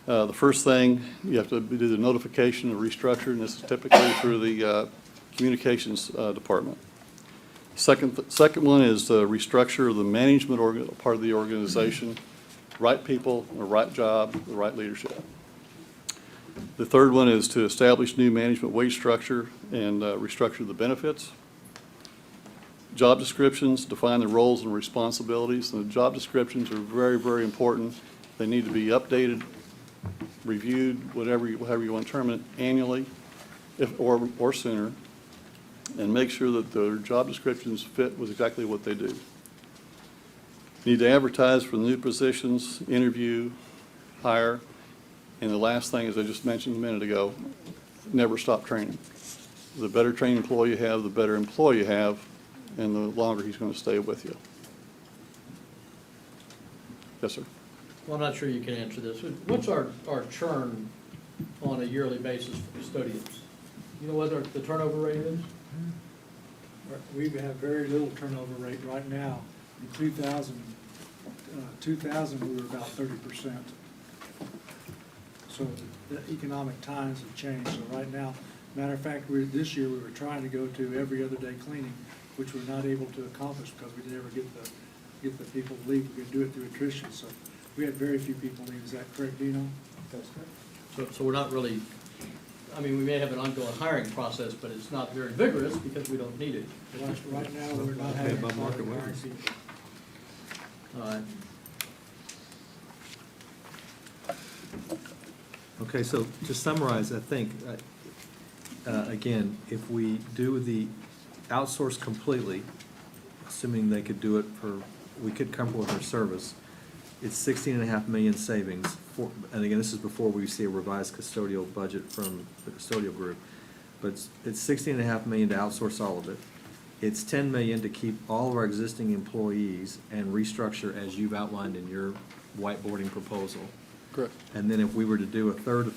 The first thing, you have to do the notification of restructure, and this is typically through the communications department. Second one is the restructure of the management part of the organization, right people, the right job, the right leadership. The third one is to establish new management wage structure and restructure the benefits. Job descriptions, define the roles and responsibilities. And the job descriptions are very, very important. They need to be updated, reviewed, however you want to term it, annually or sooner, and make sure that the job descriptions fit with exactly what they do. Need to advertise for the new positions, interview, hire, and the last thing, as I just mentioned a minute ago, never stop training. The better trained employee you have, the better employee you have, and the longer he's going to stay with you. Yes, sir. Well, I'm not sure you can answer this. What's our churn on a yearly basis for custodians? You know what the turnover rate is? We have very little turnover rate right now. In 2000, we were about 30%. So the economic times have changed. So right now, matter of fact, this year we were trying to go to every other day cleaning, which we're not able to accomplish because we never get the people to leave. We could do it through attrition. So we had very few people leave. Is that correct, Dino? That's correct. So we're not really, I mean, we may have an ongoing hiring process, but it's not very vigorous because we don't need it. Right now, we're not having above market hiring wages. people. All right. Okay, so to summarize, I think, again, if we do the outsource completely, assuming they could do it we could come up with their service, it's 16.5 million savings. And again, this is before we see a revised custodial budget from the custodial group. But it's 16.5 million to outsource all of it. It's 10 million to keep all of our existing employees and restructure as you've outlined in your whiteboarding proposal. Correct. And then if we were to do a third,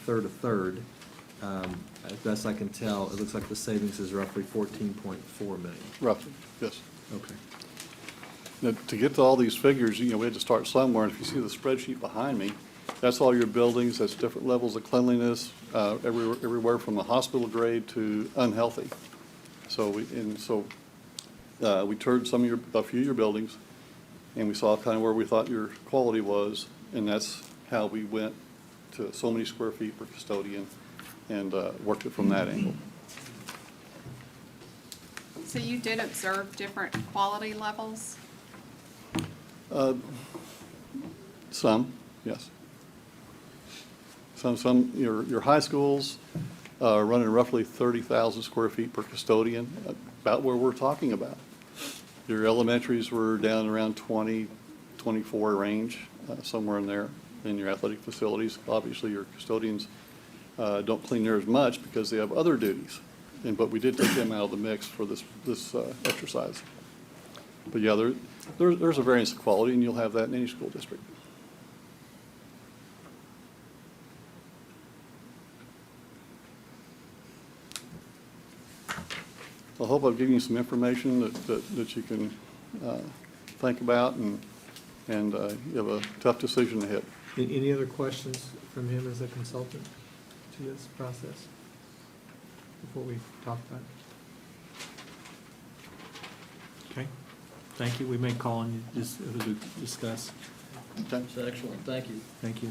as best I can tell, it looks like the savings is roughly 14.4 million. Roughly, yes. Okay. Now, to get to all these figures, we had to start somewhere. And if you see the spreadsheet behind me, that's all your buildings, that's different levels of cleanliness, everywhere from a hospital grade to unhealthy. So we toured a few of your buildings, and we saw kind of where we thought your quality was, and that's how we went to so many square feet per custodian and worked it from that angle. So you did observe different quality levels? Some, yes. Some your high schools are running roughly 30,000 square feet per custodian, about where we're talking about. Your elementaries were down around 20, 24 range, somewhere in there. In your athletic facilities, obviously your custodians don't clean near as much because they have other duties. But we did take them out of the mix for this exercise. But yeah, there's a variance of quality, and you'll have that in any school district. I hope I've given you some information that you can think about, and you have a tough decision ahead. Any other questions from him as a consultant to this process before we talk about it? Okay, thank you. We may call on you just to discuss. That's excellent, thank you. Thank you.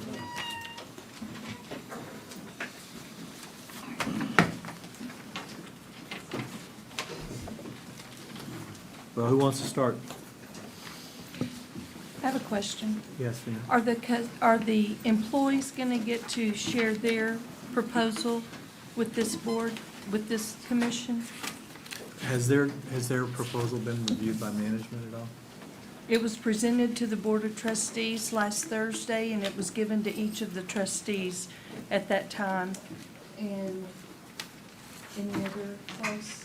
Well, who wants to start? I have a question. Yes, ma'am. Are the employees going to get to share their proposal with this board, with this commission? Has their proposal been reviewed by management at all? It was presented to the Board of Trustees last Thursday, and it was given to each of the trustees at that time. And any other place?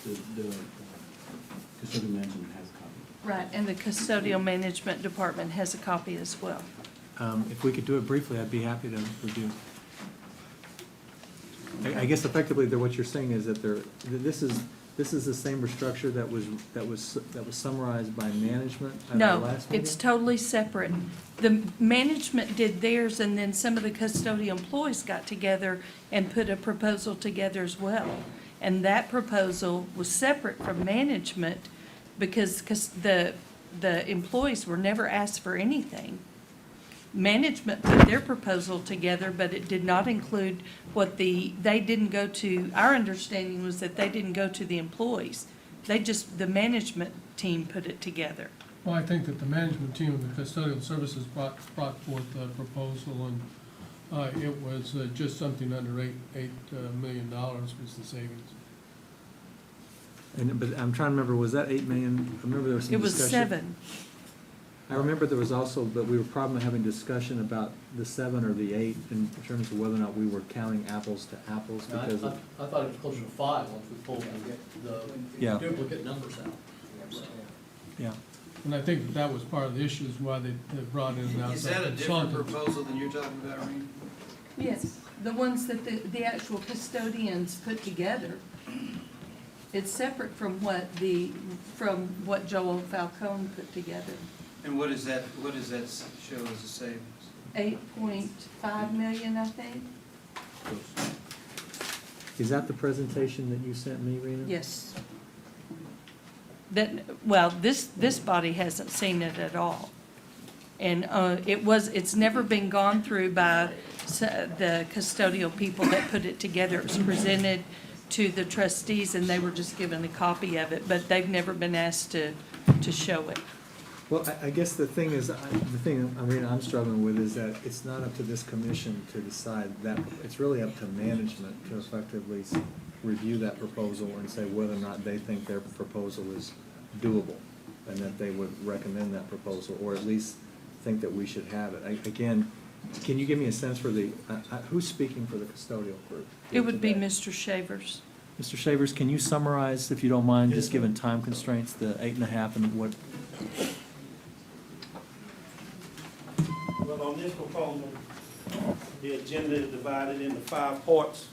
The custodial management has a copy. Right, and the custodial management department has a copy as well. If we could do it briefly, I'd be happy to review. I guess effectively, what you're saying is that this is the same structure that was summarized by management at our No, last meeting? it's totally separate. The management did theirs, and then some of the custodial employees got together and put a proposal together as well. And that proposal was separate from management because the employees were never asked for anything. Management put their proposal together, but it did not include they didn't go to, our understanding was that they didn't go to the employees. The management team put it together. Well, I think that the management team of the custodial services brought forth a proposal, and it was just something under $8 million was the savings. But I'm trying to remember, was that 8 million? I remember there was some It was discussion. 7. I remember there was also, but we were probably having discussion about the 7 or the 8 in terms of whether or not we were counting apples to apples because of. I thought it was closer to 5 once we pulled Yeah. the duplicate numbers out. Yeah. And I think that was part of the issue, is why they brought in an Is that outside a different consultant. proposal than you're talking about, Reen? Yes, the ones that the actual custodians put together. It's separate from what Joel Falcone put together. And what does that show as a savings? 8.5 million, I think. Is that the presentation that you sent me, Rena? Yes. This body hasn't seen it at all. And it's never been gone through by the custodial people that put it together. It was presented to the trustees, and they were just given a copy of it, but they've never been asked to show it. Well, I guess the thing I'm struggling with is that it's not up to this commission to decide that. It's really up to management to effectively review that proposal and say whether or not they think their proposal is doable and that they would recommend that proposal, or at least think that we should have it. Again, can you give me a sense for who's speaking for the custodial group? It would be Mr. Shavers. Mr. Shavers, can you summarize, if you don't mind, just given time constraints, the 8.5 and what? Well, on this proposal, the agenda is divided into 5 parts.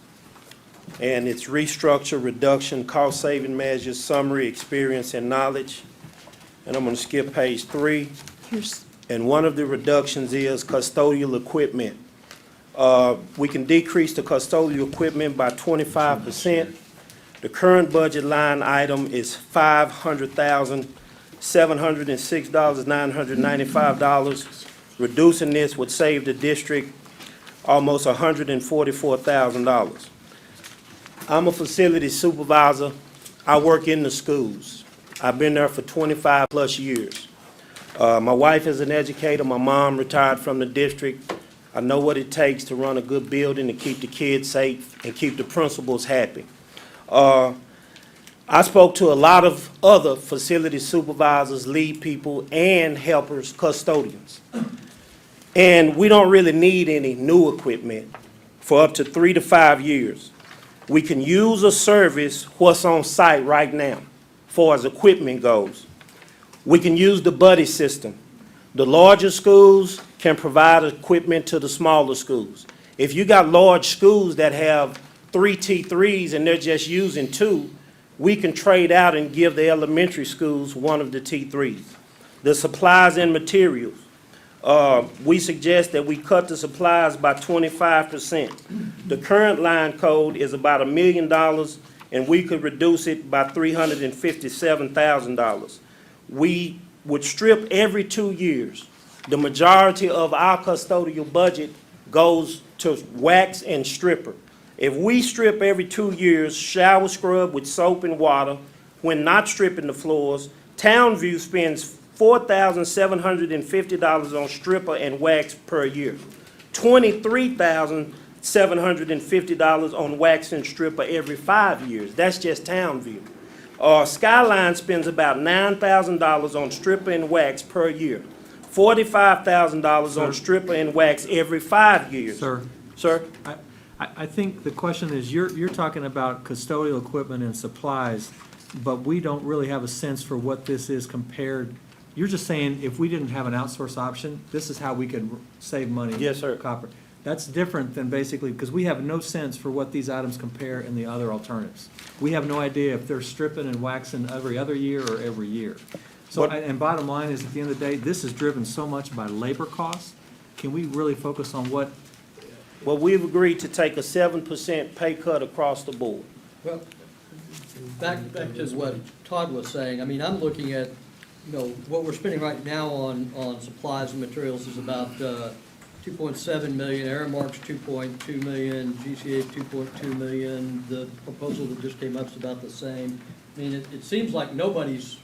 And it's restructure, reduction, cost-saving measures, summary, experience, and knowledge. And I'm gonna skip page 3. And one of the reductions is custodial equipment. We can decrease the custodial equipment by 25%. The current budget line item is $500,706,995. Reducing this would save the district almost $144,000. I'm a facility supervisor. I work in the schools. I've been there for 25 plus years. My wife is an educator. My mom retired from the district. I know what it takes to run a good building, to keep the kids safe and keep the principals happy. I spoke to a lot of other facility supervisors, lead people, and helpers, custodians. And we don't really need any new equipment for up to 3 to 5 years. We can use a service what's on site right now, as far as equipment goes. We can use the buddy system. The larger schools can provide equipment to the smaller schools. If you got large schools that have 3 T3s and they're just using 2, we can trade out and give the elementary schools one of the T3s. The supplies and materials. We suggest that we cut the supplies by 25%. The current line code is about $1 million, and we could reduce it by $357,000. We would strip every 2 years. The majority of our custodial budget goes to wax and stripper. If we strip every 2 years, shower scrub with soap and water, when not stripping the floors, Townview spends $4,750 on stripper and wax per year. $23,750 on wax and stripper every 5 years. That's just Townview. Skyline spends about $9,000 on stripper and wax per year. $45,000 on stripper and wax every 5 years. Sir, Sir? I think the question is, you're talking about custodial equipment and supplies, but we don't really have a sense for what this is compared. You're just saying if we didn't have an outsource option, this is how we could save money. Yes, sir. Copper. That's different than basically, because we have no sense for what these items compare in the other alternatives. We have no idea if they're stripping and waxing every other year or every year. So, and bottom line is, at the end of the day, this is driven so much by labor costs. Can we really focus on what? Well, we've agreed to take a 7% pay cut across the board. Well, back to what Todd was saying, I mean, I'm looking at, what we're spending right now on supplies and materials is about 2.7 million, Aramark's 2.2 million, GCA 2.2 million, the proposal that just came up is about the same. I mean, it seems like nobody's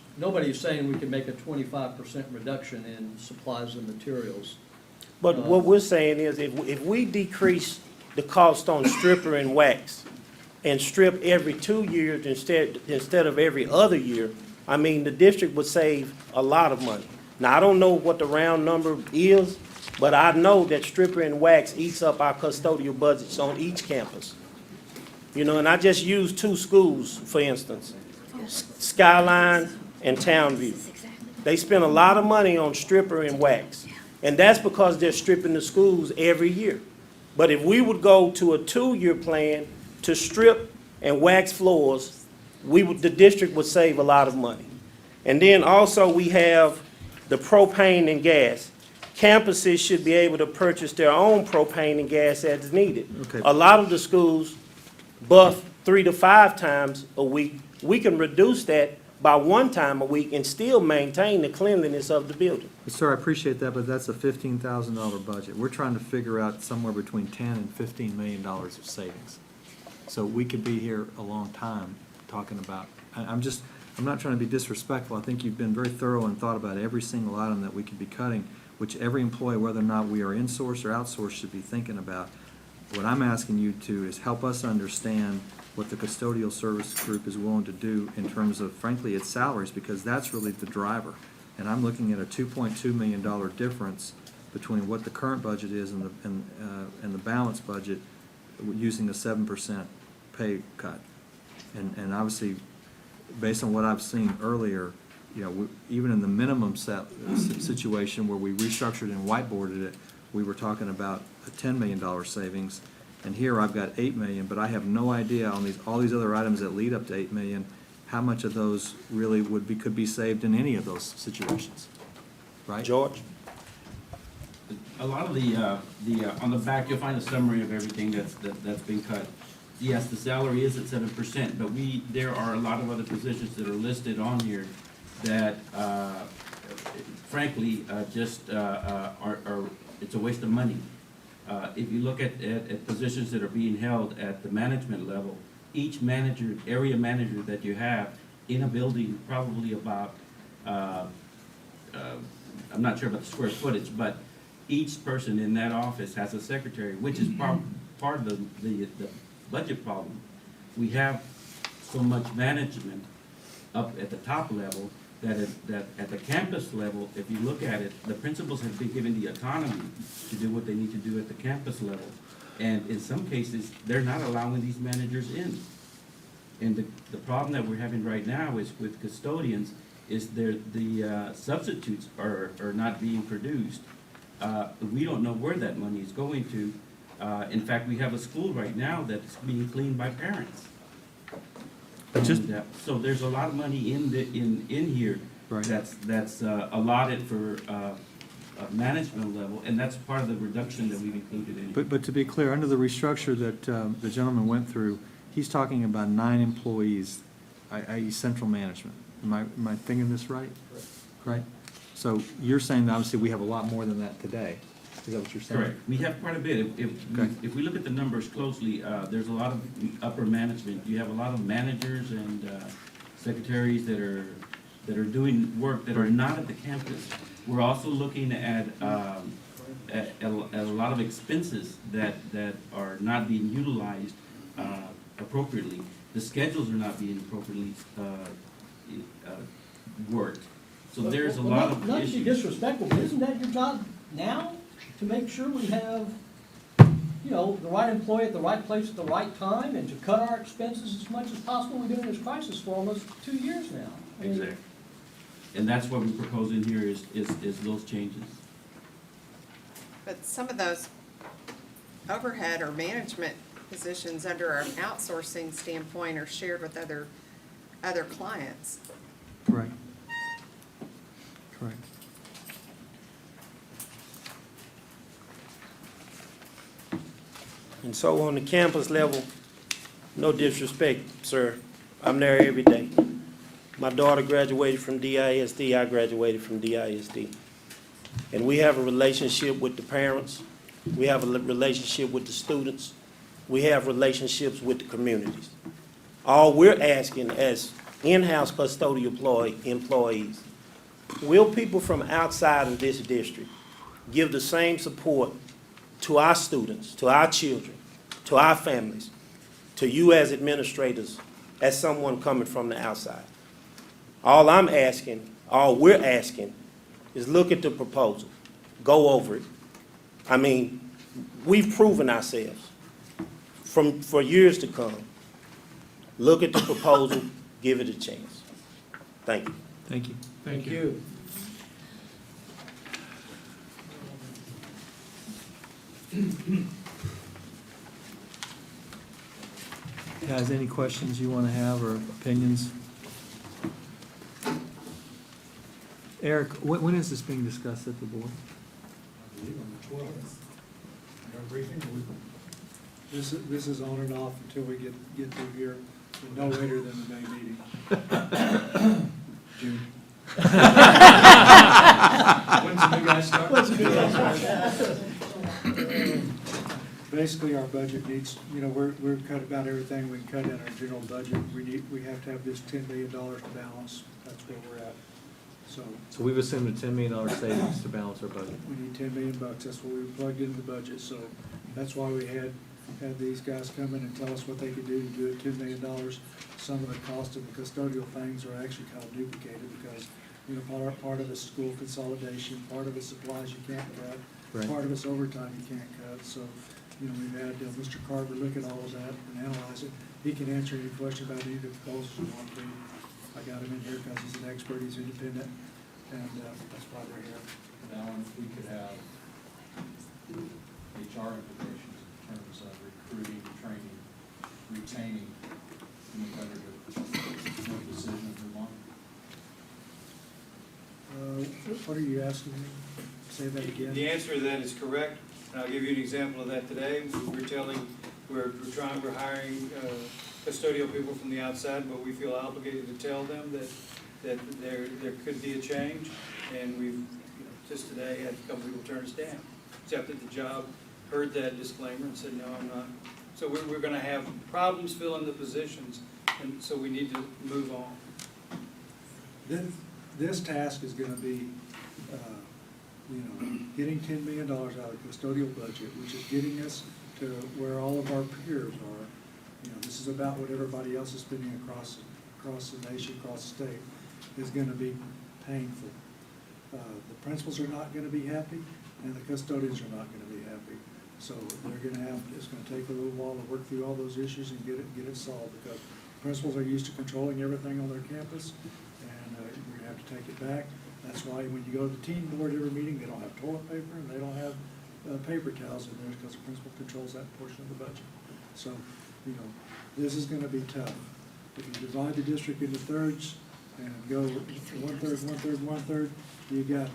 saying we can make a 25% reduction in supplies and materials. But what we're saying is, if we decrease the cost on stripper and wax and strip every 2 years instead of every other year, I mean, the district would save a lot of money. Now, I don't know what the round number is, but I know that stripper and wax eats up our custodial budgets on each campus. And I just used 2 schools, for instance, Skyline and Townview. They spend a lot of money on stripper and wax. And that's because they're stripping the schools every year. But if we would go to a 2-year plan to strip and wax floors, the district would save a lot of money. And then also we have the propane and gas. Campuses should be able to purchase their own propane and gas as needed. Okay. A lot of the schools buff 3 to 5 times a week. We can reduce that by 1 time a week and still maintain the cleanliness of the building. Sir, I appreciate that, but that's a $15,000 budget. We're trying to figure out somewhere between $10 and $15 million of savings. So we could be here a long time talking about, I'm not trying to be disrespectful. I think you've been very thorough and thought about every single item that we could be cutting, which every employee, whether or not we are in-source or outsourced, should be thinking about. What I'm asking you to is help us understand what the custodial service group is willing to do in terms of, frankly, its salaries, because that's really the driver. And I'm looking at a $2.2 million difference between what the current budget is and the balanced budget using a 7% pay cut. And obviously, based on what I've seen earlier, even in the minimum situation where we restructured and whiteboarded it, we were talking about a $10 million savings. And here I've got $8 million, but I have no idea on all these other items that lead up to $8 million, how much of those really could be saved in any of those situations, right? George? A lot of the on the back, you'll find a summary of everything that's been cut. Yes, the salary is at 7%, but there are a lot of other positions that are listed on here that, frankly, just it's a waste of money. If you look at positions that are being held at the management level, each manager, area manager that you have in a building, probably about, I'm not sure about the square footage, but each person in that office has a secretary, which is part of the budget problem. We have so much management up at the top level that at the campus level, if you look at it, the principals have been given the autonomy to do what they need to do at the campus level. And in some cases, they're not allowing these managers in. And the problem that we're having right now is with custodians is the substitutes are not being produced. We don't know where that money is going to. In fact, we have a school right now that's being cleaned by parents. So there's a lot of money in here that's allotted for management level, and that's part of the reduction that we've included in it. But to be clear, under the restructure that the gentleman went through, he's talking about 9 employees, i.e. central management. Am I thinking this right? Right? So you're saying that obviously we have a lot more than that today. Is that what you're saying? Correct. We have quite a bit. If we look at the numbers closely, there's a lot of upper management. You have a lot of managers and secretaries that are doing work that are not at the campus. We're also looking at a lot of expenses that are not being utilized appropriately. The schedules are not being appropriately worked. So there's a lot of Not to be issues. disrespectful, but isn't that your job now? To make sure we have, you know, the right employee at the right place at the right time, and to cut our expenses as much as possible? We've been in this crisis for almost 2 years now. I mean, Exactly. And that's what we propose in here is those changes. But some of those overhead or management positions under an outsourcing standpoint are shared with other clients. Correct. Correct. And so on the campus level, no disrespect, sir, I'm there every day. My daughter graduated from DISD, I graduated from DISD. And we have a relationship with the parents, we have a relationship with the students, we have relationships with the communities. All we're asking as in-house custodial employees, will people from outside of this district give the same support to our students, to our children, to our families, to you as administrators, as someone coming from the outside? All I'm asking, all we're asking, is look at the proposal, go over it. I mean, we've proven ourselves for years to come. Look at the proposal, give it a chance. Thank you. Thank you. Thank you. Guys, any questions you want to have or opinions? Eric, when is this being discussed at the board? I believe on the 12th. Our briefing, this is on and off until we get through here, but no later than the May meeting. June. When's the new guy start? Basically, our budget needs, we're cut about everything we can cut in our general budget. We have to have this $10 million to balance. That's where we're at. So we've assumed a $10 million savings to balance our budget. We need $10 million. That's what we plugged into the budget. So that's why we had these guys come in and tell us what they could do to do it, $10 million. Some of the cost of the custodial things are actually kind of duplicated because, part of it's school consolidation, part of it's supplies you can't cut, Right. part of it's overtime you can't cut. So, we've had Mr. Carver look at all of that and analyze it. He can answer any question about any of the proposals you want to. I got him in here because he's an expert, he's independent, and that's why we're here. Alan, if we could have HR implications in terms of recruiting, training, retaining, and better to make a decision and move on. What are you asking me? Say that again. The answer to that is correct, and I'll give you an example of that today. We're hiring custodial people from the outside, but we feel obligated to tell them that there could be a change, and we've, just today had a couple people turn us down, accepted the job, heard that disclaimer and said, no, I'm not. So we're gonna have problems filling the positions, and so we need to move on. This task is gonna be, getting $10 million out of the custodial budget, which is getting us to where all of our peers are. This is about what everybody else is spending across the nation, across the state, is gonna be painful. The principals are not gonna be happy, and the custodians are not gonna be happy. So it's gonna take a little while to work through all those issues and get it solved, because principals are used to controlling everything on their campus, and we're gonna have to take it back. That's why when you go to the team board every meeting, they don't have toilet paper and they don't have paper towels in there, because the principal controls that portion of the budget. So, this is gonna be tough. If you divide the district into thirds and go 1/3, 1/3, 1/3, you got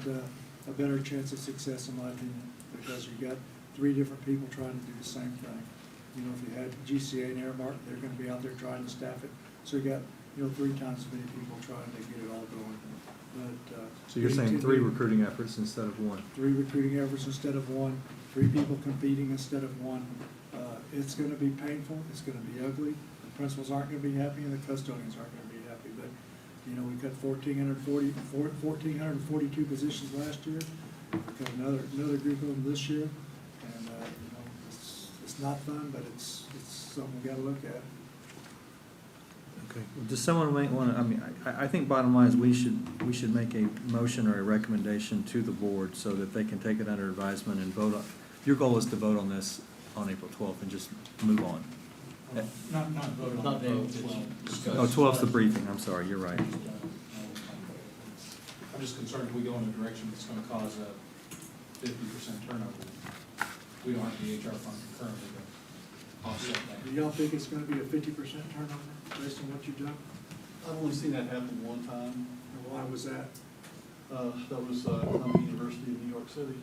a better chance of success, in my opinion, because you got 3 different people trying to do the same thing. If you had GCA and Airmark, they're gonna be out there trying to staff it. So you got, 3 times as many people trying to get it all going. But, So you're saying 3 recruiting efforts instead of 1? 3 recruiting efforts instead of 1, 3 people competing instead of 1. It's gonna be painful, it's gonna be ugly. The principals aren't gonna be happy and the custodians aren't gonna be happy. But, we cut 1,442 positions last year. We got another group of them this year. And, it's not fun, but it's something we gotta look at. Okay. Does someone might want to, I mean, I think bottom line is we should make a motion or a recommendation to the board so that they can take it under advisement and vote on. Your goal is to vote on this on April 12th and just move on. Not vote on Not the vote, date, just discuss. Oh, 12th's the briefing, I'm sorry, you're right. I'm just concerned if we go in a direction that's gonna cause a 50% turnover. We don't have the HR fund currently to offset that. Do y'all think it's gonna be a 50% turnover based on what you've done? I've only seen that happen one time. And why was that? That was Columbia University of New York City.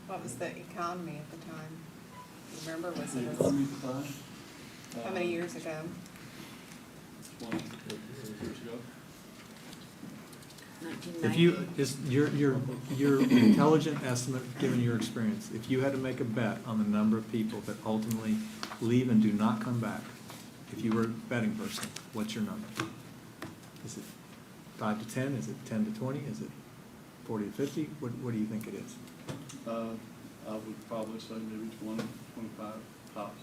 What was the economy at the time? Remember, was The it, economy at the time. how many years ago? 20 years ago. If you, is your intelligent estimate, given your experience, if you had to make a bet on the number of people that ultimately leave and do not come back, if you were a betting person, what's your number? Is it 5 to 10? Is it 10 to 20? Is it 40 to 50? What do you think it is? I would probably say maybe 20, 25 tops.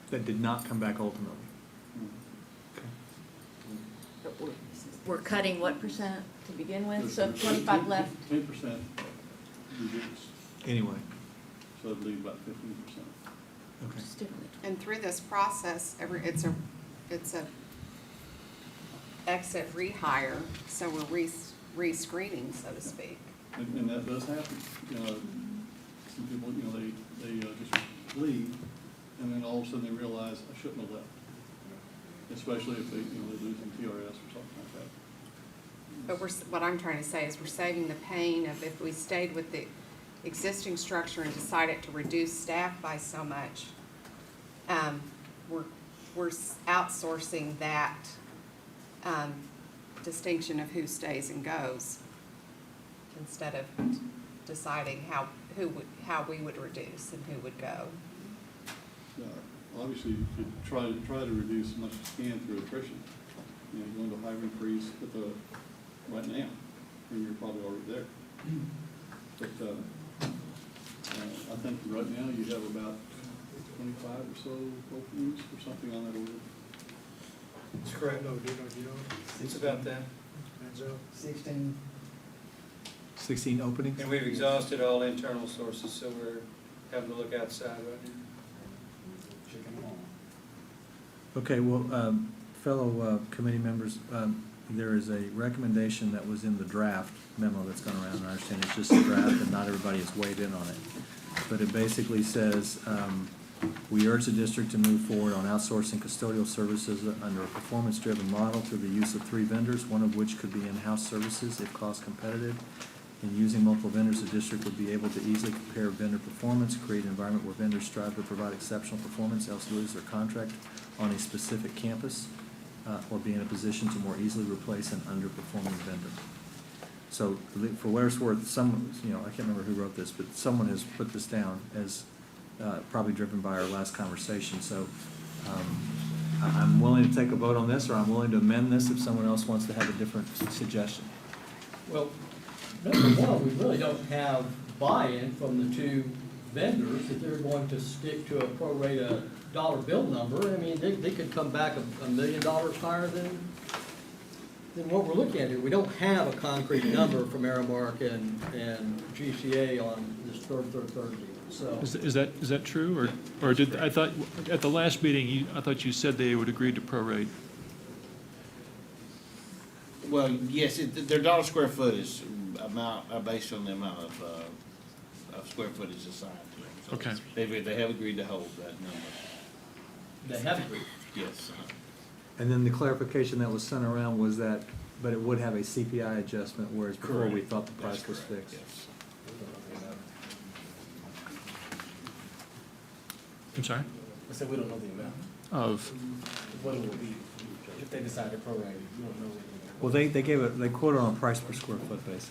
That did not come back ultimately? We're cutting what percent to begin with, so 25 left? 10% reduced, Anyway, so it'd leave about 15%. okay. Just differently. And through this process, it's a exit rehire, so we're re-screening, so to speak. And that does happen. Some people, they just leave, and then all of a sudden they realize, I shouldn't have left. Especially if they lose in TRS or something like that. But what I'm trying to say is we're saving the pain of if we stayed with the existing structure and decided to reduce staff by so much, we're outsourcing that distinction of who stays and goes instead of deciding how we would reduce and who would go. Obviously, you should try to reduce as much as you can through attrition. Going to hiring freeze right now, and you're probably already there. But I think right now you have about 25 or so openings or something on that order. It's correct. No, it's about that. 16. 16 openings? And we've exhausted all internal sources, so we're having to look outside right now. Okay, well, fellow committee members, there is a recommendation that was in the draft memo that's gone around, and I understand it's just a draft and not everybody has weighed in on it. But it basically says, we urge the district to move forward on outsourcing custodial services under a performance-driven model through the use of 3 vendors, one of which could be in-house services if cost competitive. In using multiple vendors, the district would be able to easily compare vendor performance, create an environment where vendors strive to provide exceptional performance, else lose their contract on a specific campus, or be in a position to more easily replace an underperforming vendor. So, for what it's worth, I can't remember who wrote this, but someone has put this down as probably driven by our last conversation. So, I'm willing to take a vote on this, or I'm willing to amend this if someone else wants to have a different suggestion. Well, number one, we really don't have buy-in from the 2 vendors that they're going to stick to a pro rata dollar bill number. I mean, they could come back $1 million higher than what we're looking at here. We don't have a concrete number from Aramark and GCA on this third deal. So Is that true, or did, I thought, at the last meeting, I thought you said they would agree to prorate? Well, yes, their dollar square foot is based on the amount of square footage assigned to them. So Okay. They have agreed to hold that number. they have agreed. Yes. And then the clarification that was sent around was that, but it would have a CPI adjustment, whereas before we Correct. thought the price That's was correct, fixed. yes. I'm sorry? I said, we don't know the amount, Of, what it will be, if they decide to prorate it, we don't know. Well, they quoted on a price per square foot basis.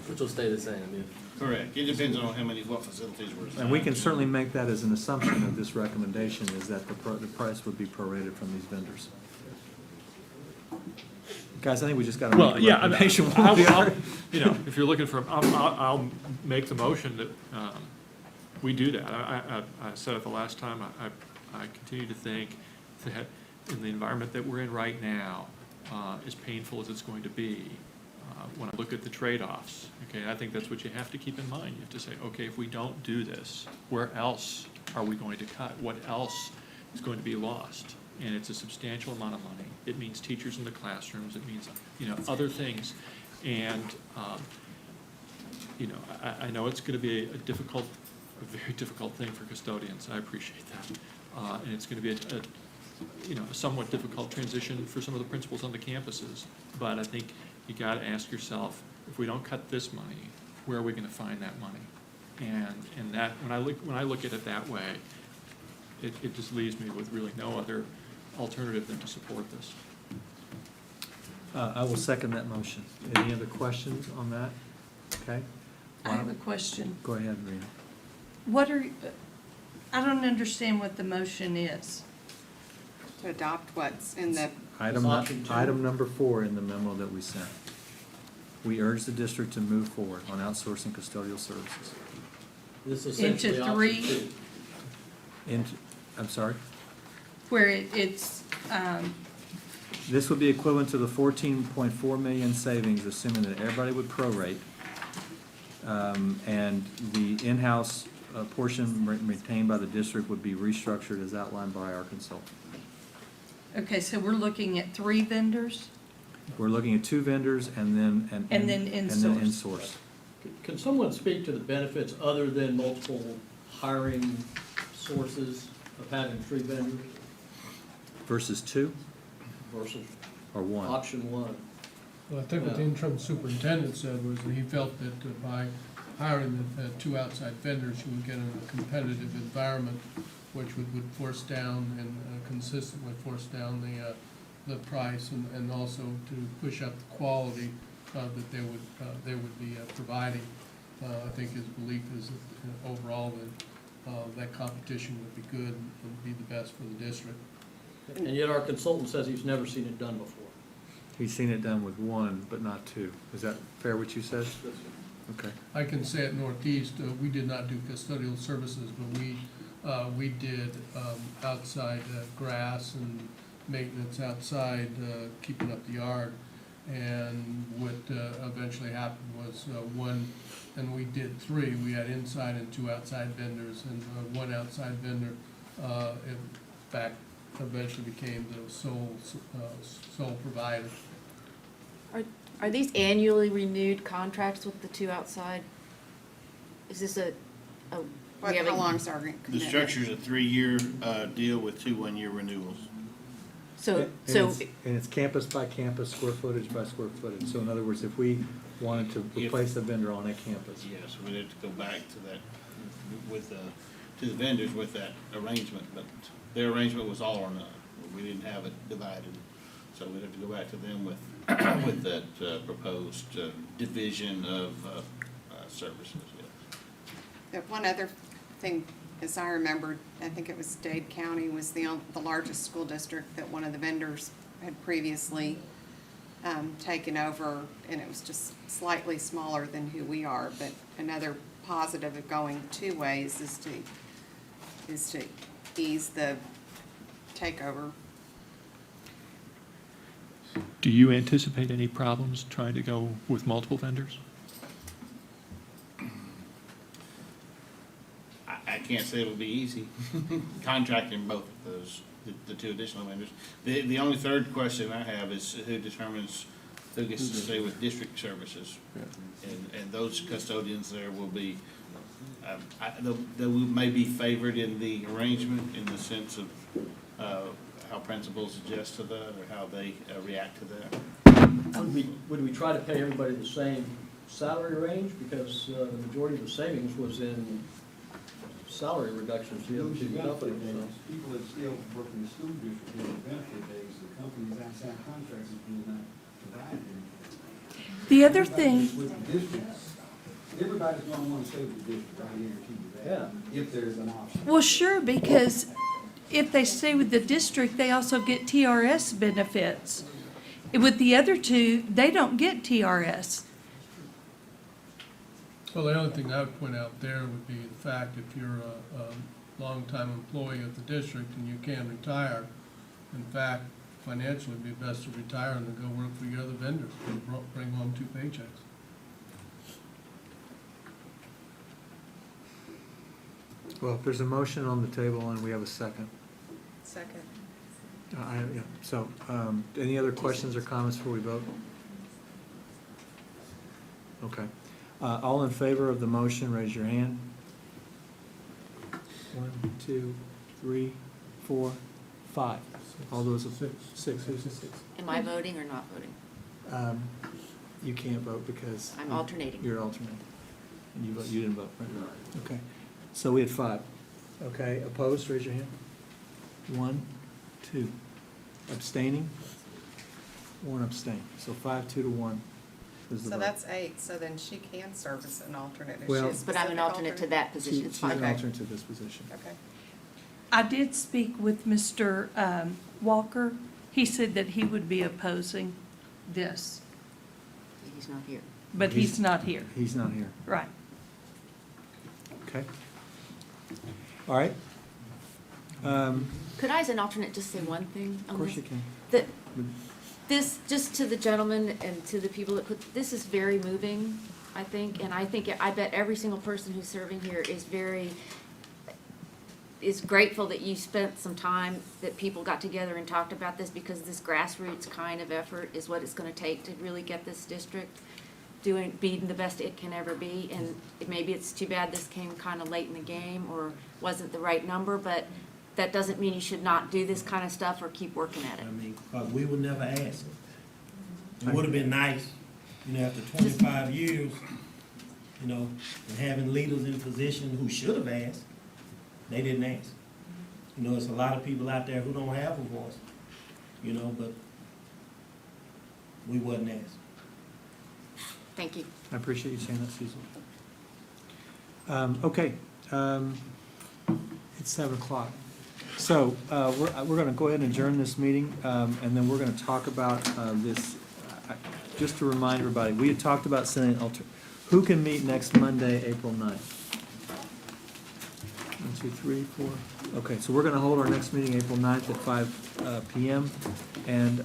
Which will stay the same, Correct. It depends on what facilities we're assigned. And we can certainly make that as an assumption of this recommendation, is that the price would be prorated from these vendors. Guys, I think we just got to make a recommendation. if you're looking for, I'll make the motion that we do that. I said it the last time, I continue to think that in the environment that we're in right now, as painful as it's going to be, when I look at the trade-offs, okay, I think that's what you have to keep in mind. You have to say, okay, if we don't do this, where else are we going to cut? What else is going to be lost? And it's a substantial amount of money. It means teachers in the classrooms. It means, other things. And, I know it's going to be a very difficult thing for custodians. I appreciate that. And it's going to be a somewhat difficult transition for some of the principals on the campuses. But I think you got to ask yourself, if we don't cut this money, where are we going to find that money? And that, when I look at it that way, it just leaves me with really no other alternative than to support this. I will second that motion. Any other questions on that? Okay. I have a question. Go ahead, Rena. I don't understand what the motion is. To adopt what's in the, Item number 4 in the memo that we sent. We urge the district to move forward on outsourcing custodial services. This is essentially Into option 3? two. I'm sorry? Where it's, This would be equivalent to the 14.4 million savings, assuming that everybody would prorate. And the in-house portion retained by the district would be restructured as outlined by our consultant. okay, so we're looking at 3 vendors? We're looking at 2 vendors and then And then in-source. in-source. Can someone speak to the benefits other than multiple hiring sources of having 3 vendors Versus 2 versus or 1? option 1? Well, I think what the interim superintendent said was that he felt that by hiring the 2 outside vendors, you would get in a competitive environment, which would force down and consistently force down the price and also to push up the quality that they would be providing. I think his belief is that overall that competition would be good and be the best for the district. And yet our consultant says he's never seen it done before. He's seen it done with 1, but not 2. Is that fair what you said? Okay. I can say at Northeast, we did not do custodial services, but we did outside grass and maintenance outside, keeping up the yard. And what eventually happened was and we did 3. We had inside and 2 outside vendors, and 1 outside vendor, in fact, eventually became the sole provider. Are these annually renewed contracts with the 2 outside? Is this how long's our commitment? The structure's a 3-year deal with 2 1-year renewals. So, And it's campus by campus, square footage by square footage. So in other words, if we wanted to replace a vendor on a campus. Yes, we'd have to go back to that with to the vendors with that arrangement, but their arrangement was all or none. We didn't have it divided, so we'd have to go back to them with that proposed division of services. Yes. One other thing, as I remembered, I think it was Dade County was the largest school district that one of the vendors had previously taken over, and it was just slightly smaller than who we are. But another positive of going 2 ways is to ease the takeover. Do you anticipate any problems trying to go with multiple vendors? I can't say it'll be easy, contracting both of those, the 2 additional vendors. The only third question I have is who determines who gets to stay with district services? And those custodians there will be, they may be favored in the arrangement in the sense of how principals adjust to that or how they react to that. Would we try to pay everybody the same salary range? Because the majority of the savings was in salary reductions to the other 2 companies. People that still work in the school district getting benefit days, the companies outside contractors do not provide them. The other thing, With the districts, everybody's gonna wanna stay with the district, I guarantee you that. Yeah. If there's an option. well, sure, because if they stay with the district, they also get TRS benefits. With the other 2, they don't get TRS. Well, the only thing I would point out there would be the fact if you're a longtime employee of the district and you can retire, in fact, financially, it'd be best to retire and then go work for your other vendors and bring home 2 paychecks. Well, if there's a motion on the table and we have a second. Second. Yeah, so, any other questions or comments before we vote? Okay. All in favor of the motion, raise your hand. 1, 2, 3, 4, 5. All those, 6, who's the 6? Am I voting or not voting? You can't vote because. I'm alternating. You're alternating. And you didn't vote, right? Okay. So we had 5. Okay, opposed, raise your hand. 1, 2. Abstaining? 1 abstain. So 5, 2 to 1 is the So vote. that's 8, so then she can serve as an alternate. Is she Well- a But I'm an specific alternate to that position. It's She's an fine. Okay. alternate to this position. Okay. I did speak with Mr. Walker. He said that he would be opposing this, He's not here. but he's not here. He's not here. Right. Okay. All right. Could I, as an alternate, just say one thing on Of course this? you can. That this, just to the gentleman and to the people that put, this is very moving, I think, and I bet every single person who's serving here is grateful that you spent some time, that people got together and talked about this, because this grassroots kind of effort is what it's gonna take to really get this district being the best it can ever be. And maybe it's too bad this came kind of late in the game or wasn't the right number, but that doesn't mean you should not do this kind of stuff or keep working at it. I mean, we would never ask. It would have been nice, after 25 years, and having leaders in position who should have asked, they didn't ask. It's a lot of people out there who don't have a voice, but we wasn't asked. Thank you. I appreciate you saying that, Cecil. Okay, it's 7 o'clock. So, we're gonna go ahead and adjourn this meeting, and then we're gonna talk about, this, just to remind everybody, we had talked about sending who can meet next Monday, April 9th? 1, 2, 3, 4. Okay, so we're gonna hold our next meeting April 9th at 5 p.m. And,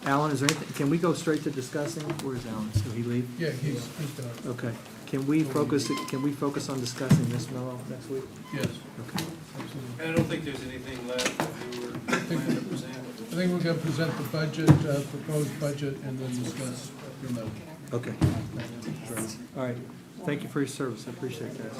Alan, is there anything, can we go straight to discussing? Where's Alan? So he leave? Yeah, he's done. Okay. Can we focus on discussing this memo next week? Yes, Okay. absolutely. And I don't think there's anything left that we were planning to present. I think we're gonna present the budget, proposed budget, and then discuss your memo. Okay. All right. Thank you for your service. I appreciate that.